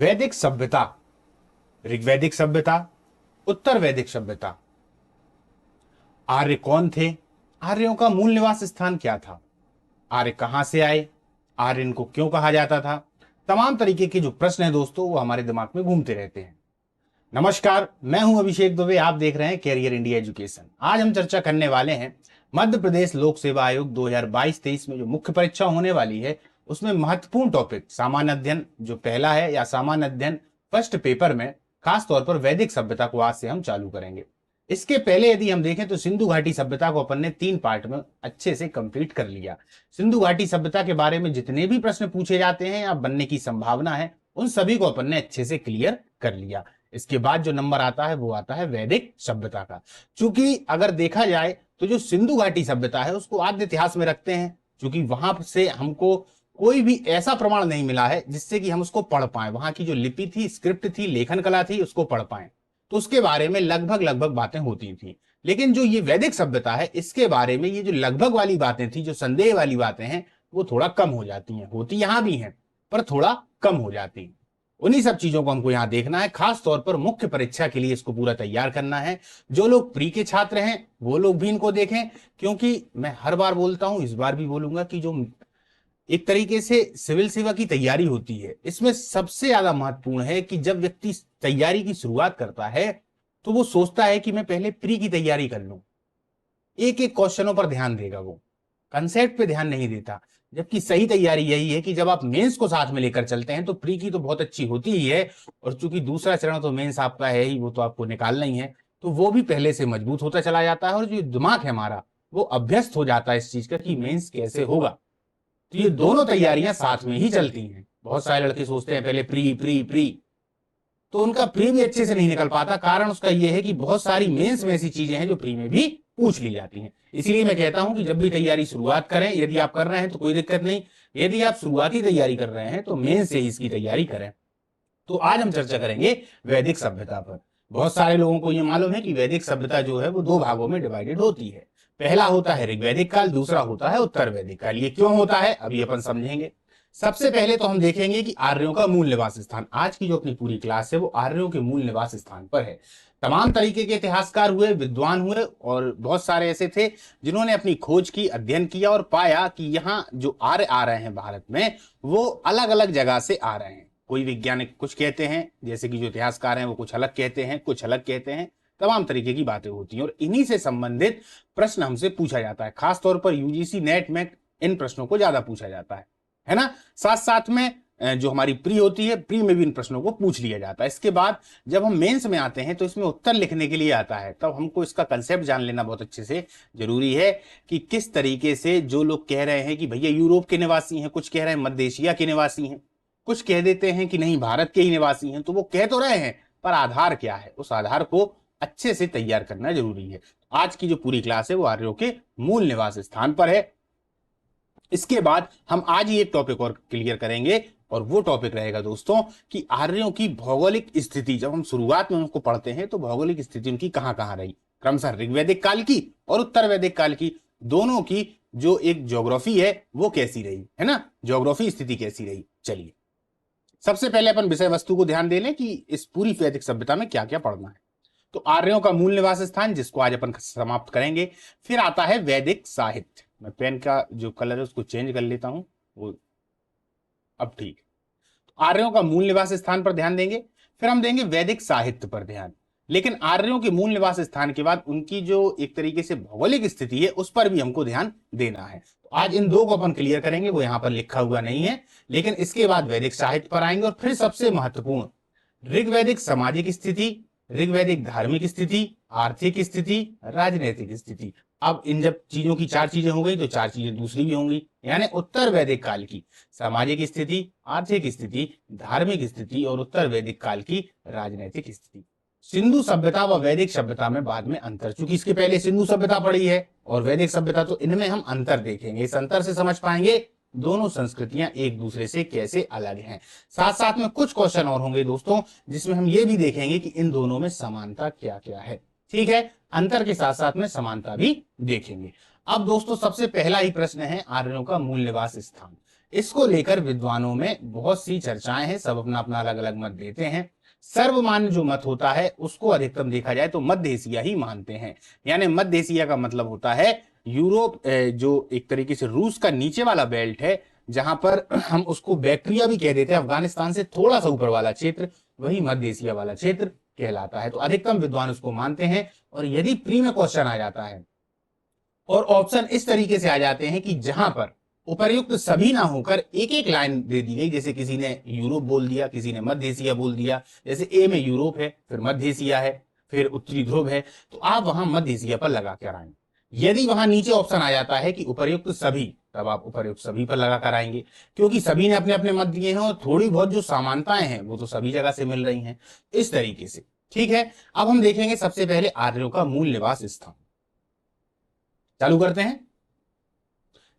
वैदिक सभ्यता, ऋग्वैदिक सभ्यता, उत्तर वैदिक सभ्यता। आर्य कौन थे? आर्यों का मूल निवास स्थान क्या था? आर्य कहां से आए? आर्य इनको क्यों कहा जाता था? तमाम तरीके के जो प्रश्न हैं दोस्तों, वो हमारे दिमाग में घूमते रहते हैं। नमस्कार, मैं हूं अभिषेक दुबे। आप देख रहे हैं कैरियर इंडिया एजुकेशन। आज हम चर्चा करने वाले हैं मध्य प्रदेश लोक सेवा आयोग 2022-23 में जो मुख्य परीक्षा होने वाली है, उसमें महत्वपूर्ण टॉपिक सामान्य अध्ययन जो पहला है, या सामान्य अध्ययन फर्स्ट पेपर में खास तौर पर वैदिक सभ्यता को आज से हम चालू करेंगे। इसके पहले यदि हम देखें तो सिंधु घाटी सभ्यता को अपन ने 3 पार्ट में अच्छे से कंप्लीट कर लिया। सिंधु घाटी सभ्यता के बारे में जितने भी प्रश्न पूछे जाते हैं या बनने की संभावना है, उन सभी को अपन ने अच्छे से क्लियर कर लिया। इसके बाद जो नंबर आता है वो आता है वैदिक सभ्यता का। चूंकि अगर देखा जाए तो जो सिंधु घाटी सभ्यता है उसको आद्य इतिहास में रखते हैं, क्योंकि वहां से हमको कोई भी ऐसा प्रमाण नहीं मिला है जिससे कि हम उसको पढ़ पाए। वहां की जो लिपि थी, स्क्रिप्ट थी, लेखन कला थी, उसको पढ़ पाए, तो उसके बारे में लगभग लगभग बातें होती थी। लेकिन जो ये वैदिक सभ्यता है, इसके बारे में ये जो लगभग वाली बातें थी, जो संदेह वाली बातें हैं, वो थोड़ा कम हो जाती हैं। होती यहां भी हैं, पर थोड़ा कम हो जाती हैं। उन्हीं सब चीजों को हमको यहां देखना है। खास तौर पर मुख्य परीक्षा के लिए इसको पूरा तैयार करना है। जो लोग प्री के छात्र हैं वो लोग भी इनको देखें, क्योंकि मैं हर बार बोलता हूं, इस बार भी बोलूंगा कि जो एक तरीके से सिविल सेवा की तैयारी होती है, इसमें सबसे ज्यादा महत्वपूर्ण है कि जब व्यक्ति तैयारी की शुरुआत करता है तो वो सोचता है कि मैं पहले प्री की तैयारी कर लूं। एक एक क्वेश्चनों पर ध्यान देगा, वो कंसेप्ट पे ध्यान नहीं देता। जबकि सही तैयारी यही है कि जब आप मेंस को साथ में लेकर चलते हैं तो प्री की तो बहुत अच्छी होती ही है, और चूंकि दूसरा चरण तो मेंस आपका है ही, वो तो आपको निकालना ही है, तो वो भी पहले से मजबूत होता चला जाता है। और जो दिमाग है हमारा, वो अभ्यस्त हो जाता है इस चीज का कि मेंस कैसे होगा। तो ये दोनों तैयारियां साथ में ही चलती हैं। बहुत सारे लड़के सोचते हैं पहले प्री प्री प्री, तो उनका प्री भी अच्छे से नहीं निकल पाता। कारण उसका यह है कि बहुत सारी मेंस में ऐसी चीजें हैं जो प्री में भी पूछ ली जाती हैं। इसीलिए मैं कहता हूं कि जब भी तैयारी शुरुआत करें, यदि आप कर रहे हैं तो कोई दिक्कत नहीं, यदि आप शुरुआती तैयारी कर रहे हैं तो मेंस से ही इसकी तैयारी करें। तो आज हम चर्चा करेंगे वैदिक सभ्यता पर। बहुत सारे लोगों को यह मालूम है कि वैदिक सभ्यता जो है वो 2 भागों में डिवाइडेड होती है। पहला होता है ऋग्वैदिक काल, दूसरा होता है उत्तर वैदिक काल। ये क्यों होता है अभी अपन समझेंगे। सबसे पहले तो हम देखेंगे कि आर्यों का मूल निवास स्थान। आज की जो अपनी पूरी क्लास है वो आर्यों के मूल निवास स्थान पर है। तमाम तरीके के इतिहासकार हुए, विद्वान हुए, और बहुत सारे ऐसे थे जिन्होंने अपनी खोज की, अध्ययन किया और पाया कि यहाँ जो आर्य आ रहे हैं भारत में, वो अलग अलग जगह से आ रहे हैं। कोई वैज्ञानिक कुछ कहते हैं, जैसे कि जो इतिहासकार हैं वो कुछ अलग कहते हैं, कुछ अलग कहते हैं। तमाम तरीके की बातें होती हैं और इन्हीं से संबंधित प्रश्न हमसे पूछा जाता है। खासतौर पर यूजीसी नेट में इन प्रश्नों को ज्यादा पूछा जाता है ना। साथ साथ में जो हमारी प्री होती है, प्री में भी इन प्रश्नों को पूछ लिया जाता है। इसके बाद जब हम मेंस में आते हैं तो इसमें उत्तर लिखने के लिए आता है, तब हमको इसका कंसेप्ट जान लेना बहुत अच्छे से जरूरी है कि किस तरीके से जो लोग कह रहे हैं कि भैया यूरोप के निवासी हैं, कुछ कह रहे हैं मध्य एशिया के निवासी हैं, कुछ कह देते हैं कि नहीं भारत के ही निवासी हैं, तो वो कह तो रहे हैं, पर आधार क्या है, उस आधार को अच्छे से तैयार करना जरूरी है। आज की जो पूरी क्लास है वो आर्यों के मूल निवास स्थान पर है। इसके बाद हम आज ही एक टॉपिक और क्लियर करेंगे, और वो टॉपिक रहेगा दोस्तों कि आर्यों की भौगोलिक स्थिति। जब हम शुरुआत में उनको पढ़ते हैं तो भौगोलिक स्थिति उनकी कहां कहां रही, क्रमशः ऋग्वैदिक काल की और उत्तर वैदिक काल की, दोनों की जो एक ज्योग्राफी है वो कैसी रही, है ना, ज्योग्राफी स्थिति कैसी रही। चलिए सबसे पहले अपन विषय वस्तु को ध्यान दे लें कि इस पूरी वैदिक सभ्यता में क्या क्या पढ़ना है। तो आर्यों का मूल निवास स्थान, जिसको आज अपन समाप्त करेंगे। फिर आता है वैदिक साहित्य। मैं पेन का जो कलर है उसको चेंज कर लेता हूं, वो अब ठीक है। तो आर्यों का मूल निवास स्थान पर ध्यान देंगे। फिर हम देंगे वैदिक साहित्य पर ध्यान। लेकिन आर्यों के मूल निवास स्थान के बाद उनकी जो एक तरीके से भौगोलिक स्थिति है उस पर भी हमको ध्यान देना है। तो आज इन 2 को अपन क्लियर करेंगे, वो यहां पर लिखा हुआ नहीं है, लेकिन इसके बाद वैदिक साहित्य पर आएंगे। और फिर सबसे महत्वपूर्ण ऋग्वैदिक सामाजिक स्थिति, ऋग्वैदिक धार्मिक स्थिति, आर्थिक स्थिति, राजनीतिक स्थिति। अब इन जब चीजों की 4 चीजें हो गई तो 4 चीजें दूसरी भी होंगी, यानी उत्तर वैदिक काल की सामाजिक स्थिति, आर्थिक स्थिति, धार्मिक स्थिति और उत्तर वैदिक काल की राजनीतिक स्थिति। सिंधु सभ्यता व वैदिक सभ्यता में बाद में अंतर, चूंकि इसके पहले सिंधु सभ्यता पढ़ी है और वैदिक सभ्यता, तो इनमें हम अंतर देखेंगे। इस अंतर से समझ पाएंगे दोनों संस्कृतियां एक दूसरे से कैसे अलग हैं। साथ साथ में कुछ क्वेश्चन और होंगे दोस्तों, जिसमें हम ये भी देखेंगे कि इन दोनों में समानता क्या क्या है। ठीक है, अंतर के साथ साथ में समानता भी देखेंगे। अब दोस्तों सबसे पहला ही प्रश्न है आर्यों का मूल निवास स्थान। इसको लेकर विद्वानों में बहुत सी चर्चाएं हैं, सब अपना अपना अलग अलग मत देते हैं। सर्वमान्य जो मत होता है उसको अधिकतम देखा जाए तो मध्य एशिया ही मानते हैं। यानी मध्य एशिया का मतलब होता है यूरोप, जो एक तरीके से रूस का नीचे वाला बेल्ट है, जहां पर हम उसको बैक्ट्रिया भी कह देते हैं, अफगानिस्तान से थोड़ा सा ऊपर वाला क्षेत्र, वही मध्य एशिया वाला क्षेत्र कहलाता है। तो अधिकतम विद्वान उसको मानते हैं। और यदि प्री में क्वेश्चन आ जाता है और ऑप्शन इस तरीके से आ जाते हैं कि जहां पर उपर्युक्त सभी ना होकर एक एक लाइन दे दी गई, जैसे किसी ने यूरोप बोल दिया, किसी ने मध्य एशिया बोल दिया, जैसे ए में यूरोप है, फिर मध्य एशिया है, फिर उत्तरी ध्रुव है, तो आप वहां मध्य एशिया पर लगा कर आएंगे। यदि वहां नीचे ऑप्शन आ जाता है कि उपर्युक्त सभी, तब आप उपर्युक्त सभी पर लगा कर आएंगे, क्योंकि सभी ने अपने अपने मत दिए हैं और थोड़ी बहुत जो समानताएं हैं वो तो सभी जगह से मिल रही हैं, इस तरीके से। ठीक है, अब हम देखेंगे सबसे पहले आर्यों का मूल निवास स्थान। चालू करते हैं।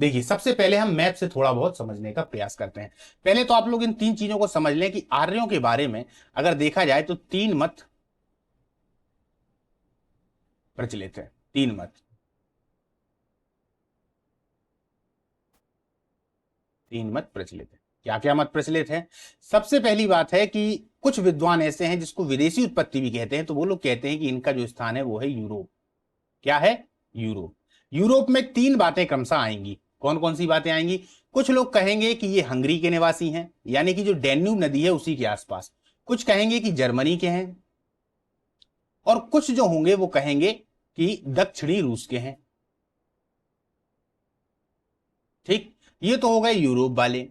देखिए, सबसे पहले हम मैप से थोड़ा बहुत समझने का प्रयास करते हैं। पहले तो आप लोग इन तीन चीजों को समझ लें कि आर्यों के बारे में अगर देखा जाए तो तीन मत प्रचलित है। तीन मत, तीन मत प्रचलित है। क्या क्या मत प्रचलित है? सबसे पहली बात है कि कुछ विद्वान ऐसे हैं जिसको विदेशी उत्पत्ति भी कहते हैं, तो वो लोग कहते हैं कि इनका जो स्थान है वो है यूरोप। क्या है? यूरोप। यूरोप में तीन बातें क्रमशः आएंगी। कौन कौन सी बातें आएंगी? कुछ लोग कहेंगे कि ये हंगरी के निवासी हैं, यानी कि जो डैन्यूब नदी है उसी के आसपास। कुछ कहेंगे कि जर्मनी के हैं, और कुछ जो होंगे वो कहेंगे कि दक्षिणी रूस के हैं। ठीक, ये तो हो गए यूरोप वाले।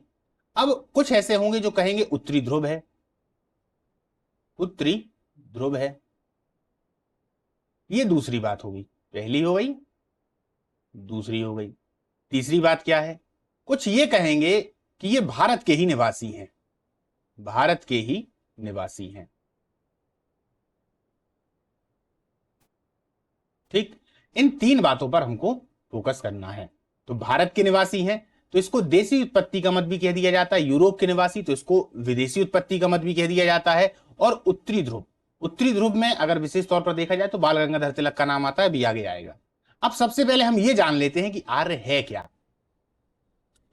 अब कुछ ऐसे होंगे जो कहेंगे उत्तरी ध्रुव है, उत्तरी ध्रुव है। ये दूसरी बात होगी। पहली हो गई, दूसरी हो गई। तीसरी बात क्या है? कुछ ये कहेंगे कि ये भारत के ही निवासी हैं, भारत के ही निवासी हैं। ठीक, इन तीन बातों पर हमको फोकस करना है। तो भारत के निवासी हैं तो इसको देशी उत्पत्ति का मत भी कह दिया जाता है, यूरोप के निवासी तो इसको विदेशी उत्पत्ति का मत भी कह दिया जाता है। और उत्तरी ध्रुव, उत्तरी ध्रुव में अगर विशेष तौर पर देखा जाए तो बाल गंगाधर तिलक का नाम आता है, अभी आगे आएगा। अब सबसे पहले हम ये जान लेते हैं कि आर्य है क्या।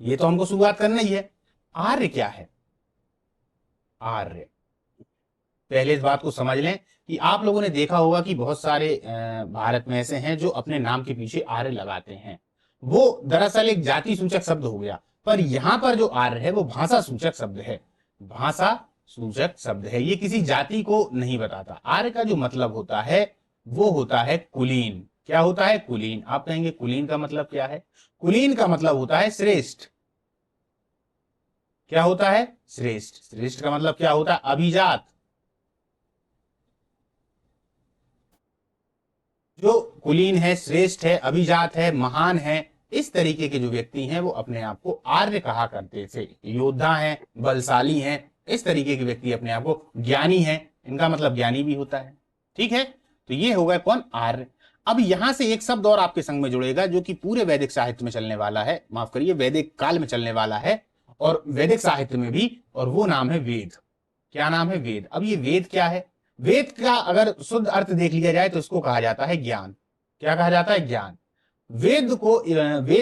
ये तो हमको शुरुआत करना ही है। आर्य क्या है? आर्य, पहले इस बात को समझ लें कि आप लोगों ने देखा होगा कि बहुत सारे भारत में ऐसे हैं जो अपने नाम के पीछे आर्य लगाते हैं। वो दरअसल एक जाति सूचक शब्द हो गया, पर यहां पर जो आर्य है वो भाषा सूचक शब्द है। भाषा सूचक शब्द है, ये किसी जाति को नहीं बताता। आर्य का जो मतलब होता है वो होता है कुलीन। क्या होता है? कुलीन। आप कहेंगे कुलीन का मतलब क्या है? कुलीन का मतलब होता है श्रेष्ठ। क्या होता है? श्रेष्ठ। श्रेष्ठ का मतलब क्या होता है? अभिजात। जो कुलीन है, श्रेष्ठ है, अभिजात है, महान है, इस तरीके के जो व्यक्ति हैं वो अपने आप को आर्य कहा करते थे। योद्धा हैं, बलशाली हैं, इस तरीके के व्यक्ति अपने आप को ज्ञानी हैं, इनका मतलब ज्ञानी भी होता है। ठीक है, तो ये हो गया कौन? आर्य। अब यहां से एक शब्द और आपके संग में जुड़ेगा जो कि पूरे वैदिक साहित्य में चलने वाला है, माफ करिए वैदिक काल में चलने वाला है और वैदिक साहित्य में भी, और वो नाम है वेद। क्या नाम है? वेद। अब ये वेद क्या है? वेद का अगर शुद्ध अर्थ देख लिया जाए तो इसको कहा जाता है ज्ञान। क्या कहा जाता है? ज्ञान। वेद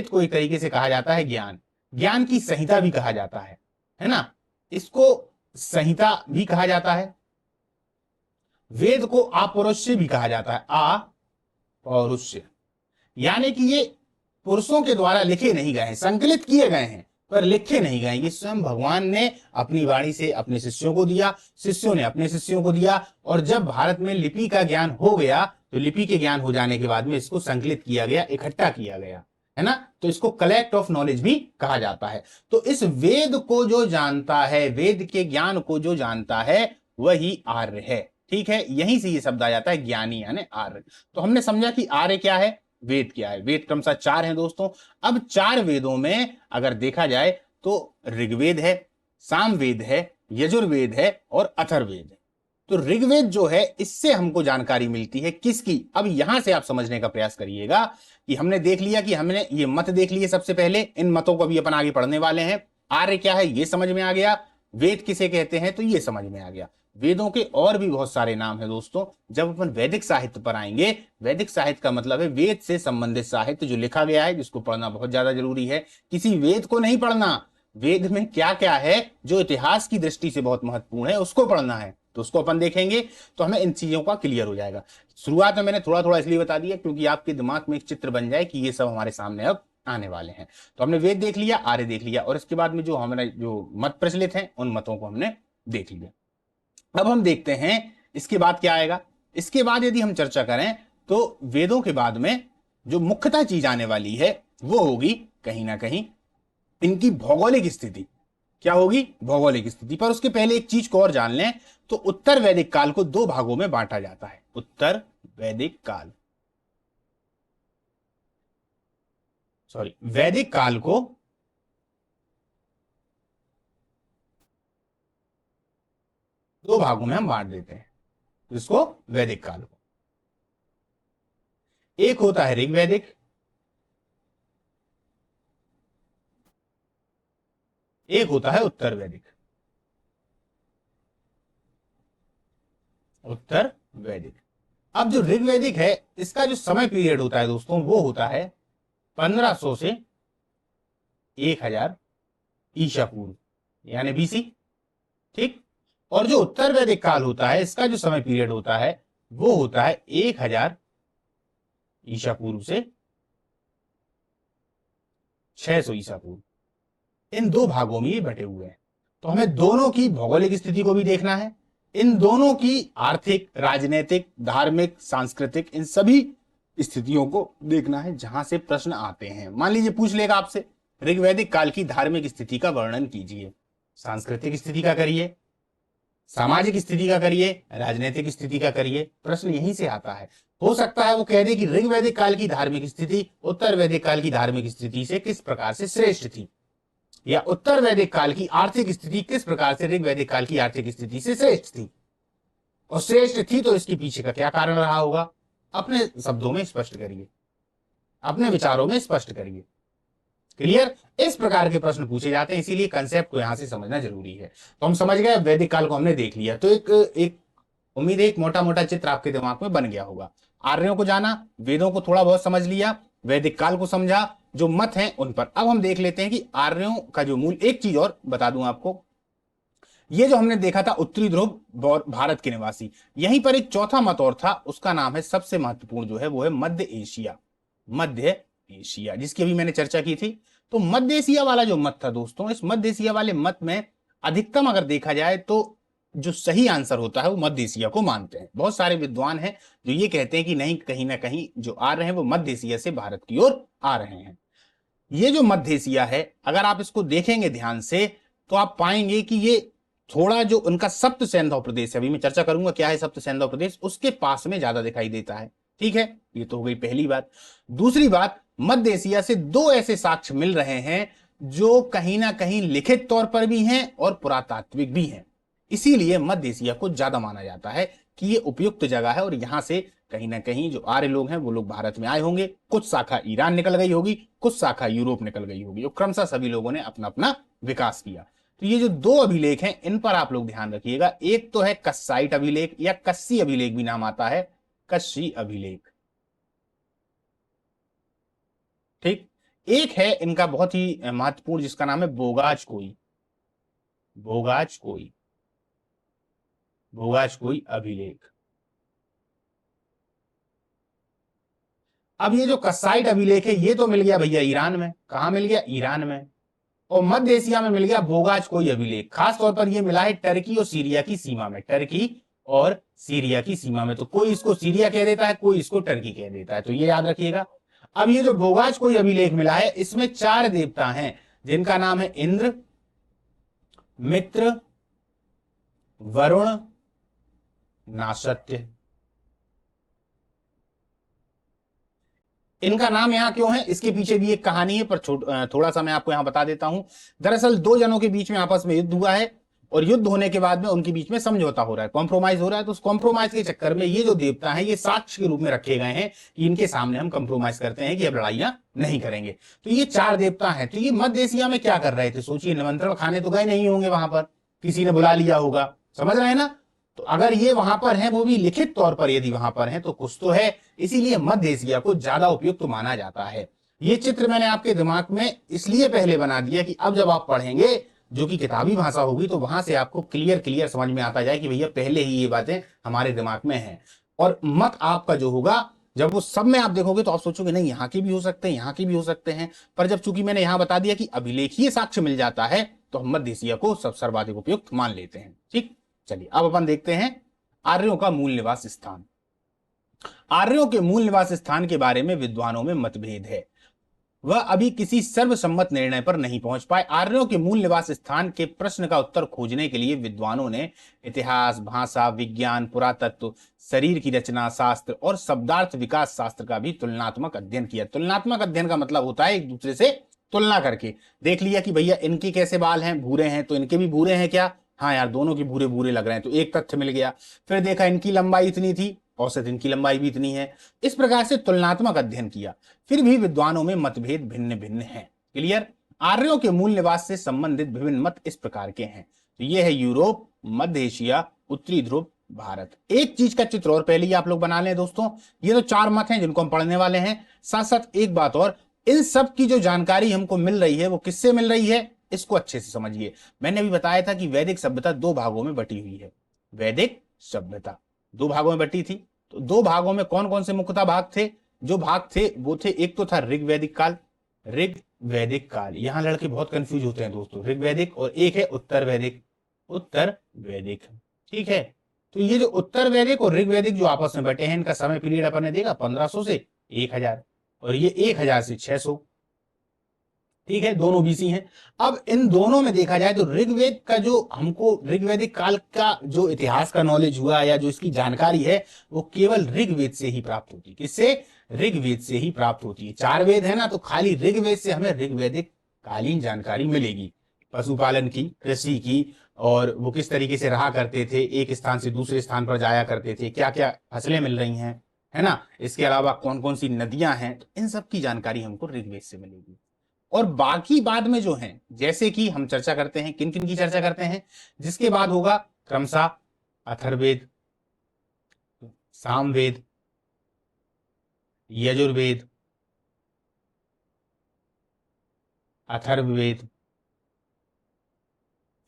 को एक तरीके से कहा जाता है ज्ञान। ज्ञान की संहिता भी कहा जाता है ना, इसको संहिता भी कहा जाता है। वेद को अपौरुष्य भी कहा जाता है, अपौरुष्य, यानी कि ये पुरुषों के द्वारा लिखे नहीं गए हैं, संकलित किए गए हैं पर लिखे नहीं गए। ये स्वयं भगवान ने अपनी वाणी से अपने शिष्यों को दिया, शिष्यों ने अपने शिष्यों को दिया, और जब भारत में लिपि का ज्ञान हो गया तो लिपि के ज्ञान हो जाने के बाद में इसको संकलित किया गया, इकट्ठा किया गया, है ना। तो इसको कलेक्ट ऑफ नॉलेज भी कहा जाता है। तो इस वेद को जो जानता है, वेद के ज्ञान को जो जानता है, वही आर्य है। ठीक है, यहीं से ये शब्द आ जाता है ज्ञानी यानी आर्य। तो हमने समझा कि आर्य क्या है, वेद क्या है। वेद क्रमशः चार हैं दोस्तों। अब चार वेदों में अगर देखा जाए तो ऋग्वेद है, सामवेद है, यजुर्वेद है और अथर्ववेद है। तो ऋग्वेद जो है इससे हमको जानकारी मिलती है किसकी। अब यहां से आप समझने का प्रयास करिएगा कि हमने देख लिया कि हमने ये मत देख लिए सबसे पहले, इन मतों को भी अपन आगे पढ़ने वाले हैं। आर्य क्या है ये समझ में आ गया, वेद किसे कहते हैं तो ये समझ में आ गया। वेदों के और भी बहुत सारे नाम हैं दोस्तों। जब अपन वैदिक साहित्य पर आएंगे, वैदिक साहित्य का मतलब है वेद से संबंधित साहित्य जो लिखा गया है, जिसको पढ़ना बहुत ज्यादा जरूरी है। किसी वेद को नहीं पढ़ना, वेद में क्या क्या है जो इतिहास की दृष्टि से बहुत महत्वपूर्ण है, उसको पढ़ना है, तो उसको अपन देखेंगे तो हमें इन चीजों का क्लियर हो जाएगा। शुरुआत में मैंने थोड़ा थोड़ा इसलिए बता दिया क्योंकि आपके दिमाग में एक चित्र बन जाए कि ये सब हमारे सामने अब आने वाले हैं। तो हमने वेद देख लिया, आर्य देख लिया, और इसके बाद में जो हमारे जो मत प्रचलित हैं उन मतों को हमने देख लिया। अब हम देखते हैं इसके बाद क्या आएगा। इसके बाद यदि हम चर्चा करें तो वेदों के बाद में जो मुख्यतः चीज आने वाली है वो होगी कहीं ना कहीं इनकी भौगोलिक स्थिति। क्या होगी? भौगोलिक स्थिति। पर उसके पहले एक चीज को और जान लें, तो उत्तर वैदिक काल को दो भागों में बांटा जाता है। उत्तर वैदिक काल, सॉरी, वैदिक काल को दो भागों में हम बांट देते हैं, जिसको वैदिक काल को, एक होता है ऋग्वैदिक, एक होता है उत्तर वैदिक। उत्तर वैदिक। अब जो ऋग्वैदिक है इसका जो समय पीरियड होता है दोस्तों वो होता है 1500 से 1000 ईसा पूर्व, यानी बीसी। ठीक। और जो उत्तर वैदिक काल होता है इसका जो समय पीरियड होता है वो होता है 1000 ईसा पूर्व से 600 ईसा पूर्व। इन दो भागों में ये बटे हुए हैं। तो हमें दोनों की भौगोलिक स्थिति को भी देखना है, इन दोनों की आर्थिक, राजनीतिक, धार्मिक, सांस्कृतिक, इन सभी स्थितियों को देखना है जहां से प्रश्न आते हैं। मान लीजिए पूछ लेगा आपसे ऋग्वैदिक काल की धार्मिक स्थिति का वर्णन कीजिए, सांस्कृतिक स्थिति का करिए, सामाजिक स्थिति का करिए, राजनीतिक स्थिति का करिए। प्रश्न यहीं से आता है। हो सकता है वो कह दे कि ऋग्वैदिक काल की धार्मिक स्थिति उत्तर वैदिक काल की धार्मिक स्थिति से किस प्रकार से श्रेष्ठ थी, या उत्तर वैदिक काल की आर्थिक स्थिति किस प्रकार से ऋग्वैदिक काल की आर्थिक स्थिति से श्रेष्ठ थी, और श्रेष्ठ थी तो इसके पीछे का क्या कारण रहा होगा। अपने शब्दों में स्पष्ट करिए, अपने विचारों में स्पष्ट करिए। क्लियर? इस प्रकार के प्रश्न पूछे जाते हैं, इसीलिए कंसेप्ट को यहां से समझना जरूरी है। तो हम समझ गए, वैदिक काल को हमने देख लिया, तो एक उम्मीद है एक मोटा मोटा चित्र आपके दिमाग में बन गया होगा। आर्यों को जाना, वेदों को थोड़ा बहुत समझ लिया, वैदिक काल को समझा, जो मत हैं उन पर। अब हम देख लेते हैं कि आर्यों का जो मूल, एक चीज और बता दूं आपको, ये जो हमने देखा था उत्तरी ध्रुव और भारत के निवासी, यहीं पर एक चौथा मत और था, उसका नाम है सबसे महत्वपूर्ण जो है वो है मध्य एशिया। मध्य एशिया, जिसकी अभी मैंने चर्चा की थी। तो मध्य एशिया वाला जो मत था दोस्तों, इस मध्य एशिया वाले मत में अधिकतम अगर देखा जाए तो जो सही आंसर होता है वो मध्य एशिया को मानते हैं। बहुत सारे विद्वान हैं जो ये कहते हैं कि नहीं, कहीं ना कहीं जो आ रहे हैं वो मध्य एशिया से भारत की ओर आ रहे हैं। ये जो मध्य एशिया है, अगर आप इसको देखेंगे ध्यान से तो आप पाएंगे कि ये थोड़ा जो उनका सप्त सैंधव प्रदेश है, अभी मैं चर्चा करूंगा क्या है सप्त सैंधव प्रदेश, उसके पास में ज्यादा दिखाई देता है। ठीक है, ये तो हो गई पहली बात। दूसरी बात, मध्य एशिया से दो ऐसे साक्ष्य मिल रहे हैं जो कहीं ना कहीं लिखित तौर पर भी हैं और पुरातात्विक भी हैं, इसीलिए मध्य एशिया को ज्यादा माना जाता है कि ये उपयुक्त जगह है। और यहां से कहीं ना कहीं जो आर्य लोग हैं वो लोग भारत में आए होंगे, कुछ शाखा ईरान निकल गई होगी, कुछ शाखा यूरोप निकल गई होगी, और क्रमशः सभी लोगों ने अपना अपना विकास किया। तो ये जो दो अभिलेख हैं इन पर आप लोग ध्यान रखिएगा। एक तो है कस्साइट अभिलेख, या कस्सी अभिलेख भी नाम आता है, कस्सी अभिलेख। ठीक। एक है इनका बहुत ही महत्वपूर्ण जिसका नाम है बोगाज कोई अभिलेख। अब ये जो कस्साइट अभिलेख है ये तो मिल गया भैया ईरान में। कहां मिल गया? ईरान में। और मध्य एशिया में मिल गया बोगाज कोई अभिलेख। खास तौर पर ये मिला है टर्की और सीरिया की सीमा में, टर्की और सीरिया की सीमा में। तो कोई इसको सीरिया कह देता है, कोई इसको टर्की कह देता है, तो ये याद रखिएगा। अब ये जो बोगाज कोई अभिलेख मिला है इसमें 4 देवता हैं जिनका नाम है इंद्र, मित्र, वरुण, नासत्य। इनका नाम यहां क्यों है, इसके पीछे भी एक कहानी है, पर थोड़ा सा मैं आपको यहां बता देता हूं। दरअसल दो जनों के बीच में आपस में युद्ध हुआ है, और युद्ध होने के बाद में उनके बीच में समझौता हो रहा है, कॉम्प्रोमाइज हो रहा है। तो उस कॉम्प्रोमाइज के चक्कर में ये जो देवता हैं ये साक्ष्य के रूप में रखे गए हैं कि इनके सामने हम कॉम्प्रोमाइज करते हैं कि अब लड़ाइयां नहीं करेंगे। तो ये 4 देवता हैं। तो ये मध्य एशिया में क्या कर रहे थे? सोचिए, निमंत्रण खाने तो गए नहीं होंगे, वहां पर किसी ने बुला लिया होगा, समझ रहे हैं ना। तो अगर ये वहां पर हैं, वो भी लिखित तौर पर यदि वहां पर हैं, तो कुछ तो है, इसीलिए मध्य एशिया को ज्यादा उपयुक्त माना जाता है। ये चित्र मैंने आपके दिमाग में इसलिए पहले बना दिया कि अब जब आप पढ़ेंगे जो कि किताबी भाषा होगी तो वहां से आपको क्लियर समझ में आता जाए कि भैया पहले ही ये बातें हमारे दिमाग में हैं। और मत आपका जो होगा जब वो सब में आप देखोगे तो आप सोचोगे नहीं यहाँ के भी हो सकते हैं, यहाँ के भी हो सकते हैं, पर जब चूंकि मैंने यहां बता दिया कि अभिलेखीय साक्ष्य मिल जाता है तो हम मध्य एशिया को सब सर्वाधिक उपयुक्त मान लेते हैं। ठीक, चलिए अब अपन देखते हैं आर्यों का मूल निवास स्थान। आर्यों के मूल निवास स्थान के बारे में विद्वानों में मतभेद है, वह अभी किसी सर्वसम्मत निर्णय पर नहीं पहुंच पाए। आर्यों के मूल निवास स्थान के प्रश्न का उत्तर खोजने के लिए विद्वानों ने इतिहास, भाषा, विज्ञान, पुरातत्व, शरीर की रचना शास्त्र और शब्दार्थ विकास शास्त्र का भी तुलनात्मक अध्ययन किया। तुलनात्मक अध्ययन का मतलब होता है एक दूसरे से तुलना करके देख लिया कि भैया इनके कैसे बाल हैं, भूरे हैं तो इनके भी भूरे हैं क्या, हाँ यार दोनों की भूरे भूरे लग रहे हैं, तो एक तथ्य मिल गया। फिर देखा इनकी लंबाई इतनी थी, औसत इनकी लंबाई भी इतनी है। इस प्रकार से तुलनात्मक अध्ययन किया। फिर भी विद्वानों में मतभेद भिन्न भिन्न हैं। क्लियर। आर्यों के मूल निवास से संबंधित विभिन्न मत इस प्रकार के हैं। तो ये है यूरोप, मध्य एशिया, उत्तरी ध्रुव, भारत। एक चीज का चित्र और पहले ही आप लोग बना लें दोस्तों, ये तो 4 मत हैं जिनको हम पढ़ने वाले हैं। साथ साथ एक बात और, इन सब की जो जानकारी हमको मिल रही है वो किससे मिल रही है, इसको अच्छे से समझिए। मैंने अभी बताया था कि वैदिक सभ्यता 2 भागों में बटी हुई है। वैदिक सभ्यता 2 भागों में बटी थी। तो 2 भागों में कौन कौन से मुख्यतः भाग थे, जो भाग थे वो थे, एक तो था ऋग्वैदिक काल, ऋग्वैदिक काल, यहां लड़के बहुत कंफ्यूज होते हैं दोस्तों, ऋग्वैदिक, और एक है उत्तर वैदिक, उत्तर वैदिक। ठीक है, तो ये जो उत्तर वैदिक और ऋग्वैदिक जो आपस में बटे हैं, इनका समय पीरियड अपन ने देखा 1500 से 1000, और ये 1000 से 600। ठीक है, दोनों बीसी हैं। अब इन दोनों में देखा जाए तो ऋग्वेद का जो हमको ऋग्वैदिक काल का जो इतिहास का नॉलेज हुआ या जो इसकी जानकारी है वो केवल ऋग्वेद से ही प्राप्त होती है। किससे, ऋग्वेद से ही प्राप्त होती है। 4 वेद है ना, तो खाली ऋग्वेद से हमें ऋग्वैदिक कालीन जानकारी मिलेगी, पशुपालन की, कृषि की, और वो किस तरीके से रहा करते थे, एक स्थान से दूसरे स्थान पर जाया करते थे, क्या क्या फसलें मिल रही हैं, है ना, इसके अलावा कौन कौन सी नदियां हैं, तो इन सब की जानकारी हमको ऋग्वेद से मिलेगी। और बाकी बाद में जो हैं, जैसे कि हम चर्चा करते हैं, किन किन की चर्चा करते हैं, जिसके बाद होगा क्रमशः अथर्ववेद, सामवेद, यजुर्वेद, अथर्ववेद,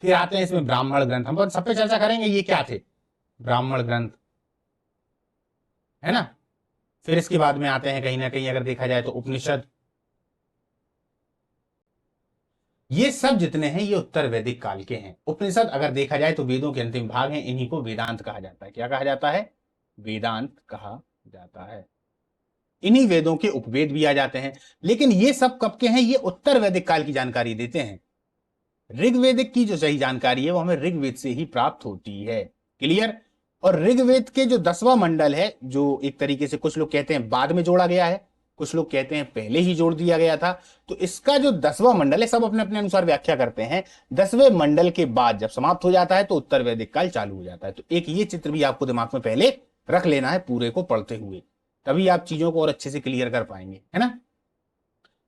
फिर आते हैं इसमें ब्राह्मण ग्रंथ। हम सब पे चर्चा करेंगे ये क्या थे, ब्राह्मण ग्रंथ, है ना। फिर इसके बाद में आते हैं कहीं ना कहीं अगर देखा जाए तो उपनिषद। ये सब जितने हैं ये उत्तर वैदिक काल के हैं। उपनिषद अगर देखा जाए तो वेदों के अंतिम भाग हैं, इन्हीं को वेदांत कहा जाता है। क्या कहा जाता है, वेदांत कहा जाता है। इन्हीं वेदों के उपवेद भी आ जाते हैं। लेकिन ये सब कब के हैं, ये उत्तर वैदिक काल की जानकारी देते हैं। ऋग्वेदिक की जो सही जानकारी है वो हमें ऋग्वेद से ही प्राप्त होती है। क्लियर। और ऋग्वेद के जो 10वां मंडल है, जो एक तरीके से कुछ लोग कहते हैं बाद में जोड़ा गया है, कुछ लोग कहते हैं पहले ही जोड़ दिया गया था, तो इसका जो 10वां मंडल है, सब अपने अपने अनुसार व्याख्या करते हैं। 10वें मंडल के बाद जब समाप्त हो जाता है तो उत्तर वैदिक काल चालू हो जाता है। तो एक ये चित्र भी आपको दिमाग में पहले रख लेना है पूरे को पढ़ते हुए, तभी आप चीजों को और अच्छे से क्लियर कर पाएंगे, है ना।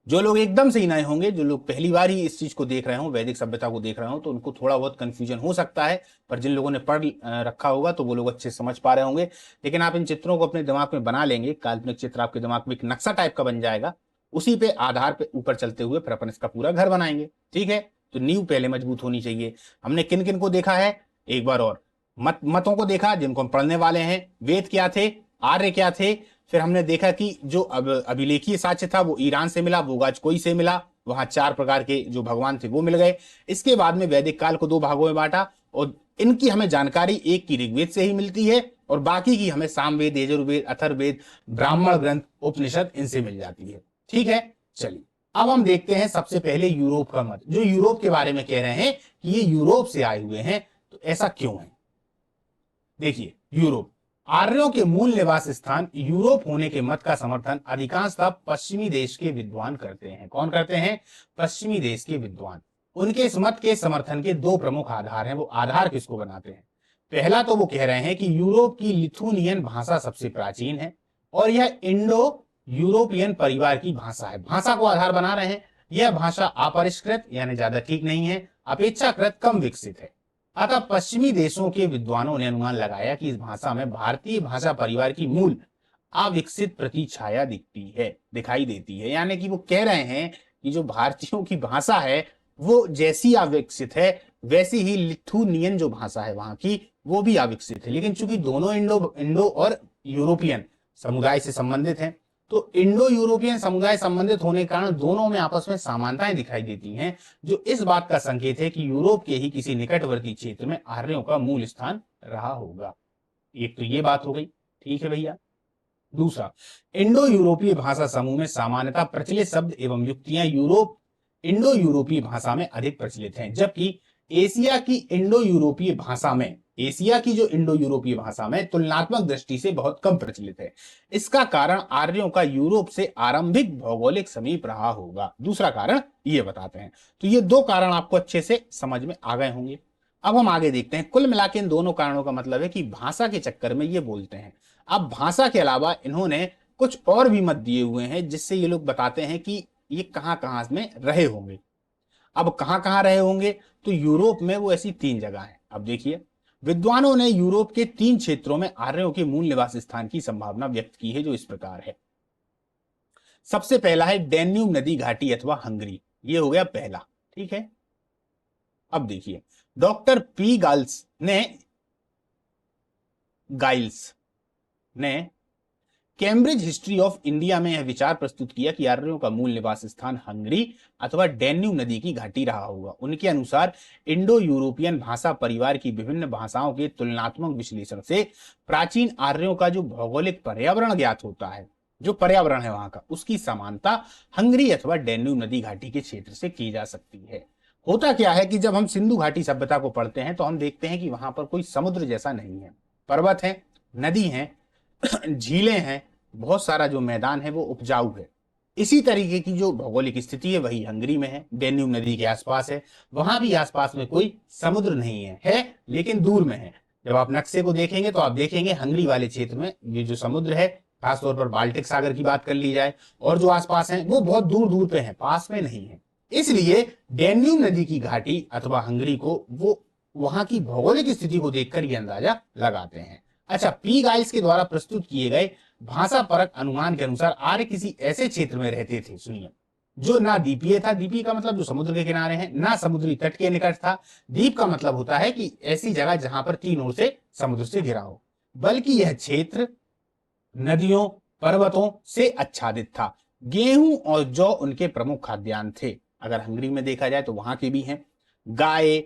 जो लोग एकदम से ही नए होंगे, जो लोग पहली बार ही इस चीज को देख रहे हो, वैदिक सभ्यता को देख रहे हो, तो उनको थोड़ा बहुत कंफ्यूजन हो सकता है, पर जिन लोगों ने पढ़ रखा होगा तो वो लोग अच्छे से समझ पा रहे होंगे। लेकिन आप इन चित्रों को अपने दिमाग में बना लेंगे, काल्पनिक चित्र आपके दिमाग में एक नक्शा टाइप का बन जाएगा, उसी पे आधार पे ऊपर चलते हुए फिर अपन इसका पूरा घर बनाएंगे। ठीक है, तो नींव पहले मजबूत होनी चाहिए। हमने किन किन को देखा है एक बार और, मतों को देखा जिनको हम पढ़ने वाले हैं, वेद क्या थे, आर्य क्या थे, फिर हमने देखा कि जो अभिलेखीय साक्ष्य था वो ईरान से मिला, बोगाजकोई से मिला, वहां 4 प्रकार के जो भगवान थे वो मिल गए। इसके बाद में वैदिक काल को 2 भागों में बांटा, और इनकी हमें जानकारी एक की ऋग्वेद से ही मिलती है और बाकी की हमें सामवेद, यजुर्वेद, अथर्ववेद, ब्राह्मण ग्रंथ, उपनिषद इनसे मिल जाती है। ठीक है, चलिए अब हम देखते हैं सबसे पहले यूरोप का मत, जो यूरोप के बारे में कह रहे हैं कि ये यूरोप से आए हुए हैं, तो ऐसा क्यों है। देखिए, यूरोप, आर्यों के मूल निवास स्थान यूरोप होने के मत का समर्थन अधिकांशतः पश्चिमी देश के विद्वान करते हैं। कौन करते हैं, पश्चिमी देश के विद्वान। उनके इस मत के समर्थन के 2 प्रमुख आधार हैं। वो आधार किसको बनाते हैं, पहला तो वो कह रहे हैं कि यूरोप की लिथुनियन भाषा सबसे प्राचीन है और यह इंडो यूरोपियन परिवार की भाषा है। भाषा को आधार बना रहे हैं। यह भाषा अपरिष्कृत यानी ज्यादा ठीक नहीं है, अपेक्षाकृत कम विकसित है। अतः पश्चिमी देशों के विद्वानों ने अनुमान लगाया कि इस भाषा में भारतीय भाषा परिवार की मूल अविकसित प्रतिछाया दिखाई देती है। यानी कि वो कह रहे हैं कि जो भारतीयों की भाषा है वो जैसी अविकसित है वैसी ही लिथुनियन जो भाषा है वहां की वो भी अविकसित है। लेकिन चूंकि दोनों इंडो इंडो और यूरोपियन समुदाय से संबंधित हैं, तो इंडो यूरोपियन समुदाय संबंधित होने के कारण दोनों में आपस में समानताएं दिखाई देती हैं, जो इस बात का संकेत है कि यूरोप के ही किसी निकटवर्ती क्षेत्र में आर्यों का मूल स्थान रहा होगा। एक तो ये बात हो गई, ठीक है भैया। दूसरा, इंडो यूरोपीय भाषा समूह में सामान्यतः प्रचलित शब्द एवं युक्तियां इंडो यूरोपीय भाषा में अधिक प्रचलित हैं, जबकि एशिया की जो इंडो यूरोपीय भाषा में तुलनात्मक दृष्टि से बहुत कम प्रचलित है। इसका कारण आर्यों का यूरोप से आरंभिक भौगोलिक समीप रहा होगा। दूसरा कारण ये बताते हैं। तो ये दो कारण आपको अच्छे से समझ में आ गए होंगे। अब हम आगे देखते हैं। कुल मिलाकर इन दोनों कारणों का मतलब है कि भाषा के चक्कर में ये बोलते हैं। अब भाषा के अलावा इन्होंने कुछ और भी मत दिए हुए हैं जिससे ये लोग बताते हैं कि ये कहां कहां में रहे होंगे। अब कहां कहां रहे होंगे, तो यूरोप में वो ऐसी 3 जगह हैं। अब देखिए, विद्वानों ने यूरोप के 3 क्षेत्रों में आर्यों के मूल निवास स्थान की संभावना व्यक्त की है, जो इस प्रकार है। सबसे पहला है डैन्यूब नदी घाटी अथवा हंगरी, ये हो गया पहला, ठीक है। अब देखिए, डॉक्टर पी गाइल्स ने कैम्ब्रिज हिस्ट्री ऑफ इंडिया में यह विचार प्रस्तुत किया कि आर्यों का मूल निवास स्थान हंगरी अथवा डैन्यूब नदी की घाटी रहा होगा। उनके अनुसार इंडो यूरोपियन भाषा परिवार की विभिन्न भाषाओं के तुलनात्मक विश्लेषण से प्राचीन आर्यों का जो भौगोलिक पर्यावरण ज्ञात होता है, जो पर्यावरण है वहां का, उसकी समानता हंगरी अथवा डैन्यूब नदी घाटी के क्षेत्र से की जा सकती है। होता क्या है कि जब हम सिंधु घाटी सभ्यता को पढ़ते हैं तो हम देखते हैं कि वहां पर कोई समुद्र जैसा नहीं है, पर्वत है, नदी है, झीलें हैं, बहुत सारा जो मैदान है वो उपजाऊ है। इसी तरीके की जो भौगोलिक स्थिति है वही हंगरी में है, डैन्यूब नदी के आसपास है। वहां भी आसपास में कोई समुद्र नहीं है लेकिन दूर में है। जब आप नक्शे को देखेंगे तो आप देखेंगे हंगरी वाले क्षेत्र में ये जो समुद्र है, खासतौर पर बाल्टिक सागर की बात कर ली जाए, और जो आसपास है वो बहुत दूर दूर पे है, पास में नहीं है। इसलिए डैन्यूब नदी की घाटी अथवा हंगरी को वो वहां की भौगोलिक स्थिति को देखकर ये अंदाजा लगाते हैं। अच्छा, पी गाइल्स के द्वारा प्रस्तुत किए गए भाषा परक अनुमान के अनुसार आर्य किसी ऐसे क्षेत्र में रहते थे, सुनिए, जो ना द्वीपीय था, द्वीपीय का मतलब जो समुद्र के किनारे है, ना समुद्री तट के निकट था। द्वीप का मतलब होता है कि ऐसी जगह जहां पर 3 ओर से समुद्र से घिरा हो, बल्कि यह क्षेत्र नदियों पर्वतों से आच्छादित था। गेहूं और जौ उनके प्रमुख खाद्यान्न थे। अगर हंगरी में देखा जाए तो वहां के भी हैं। गाय,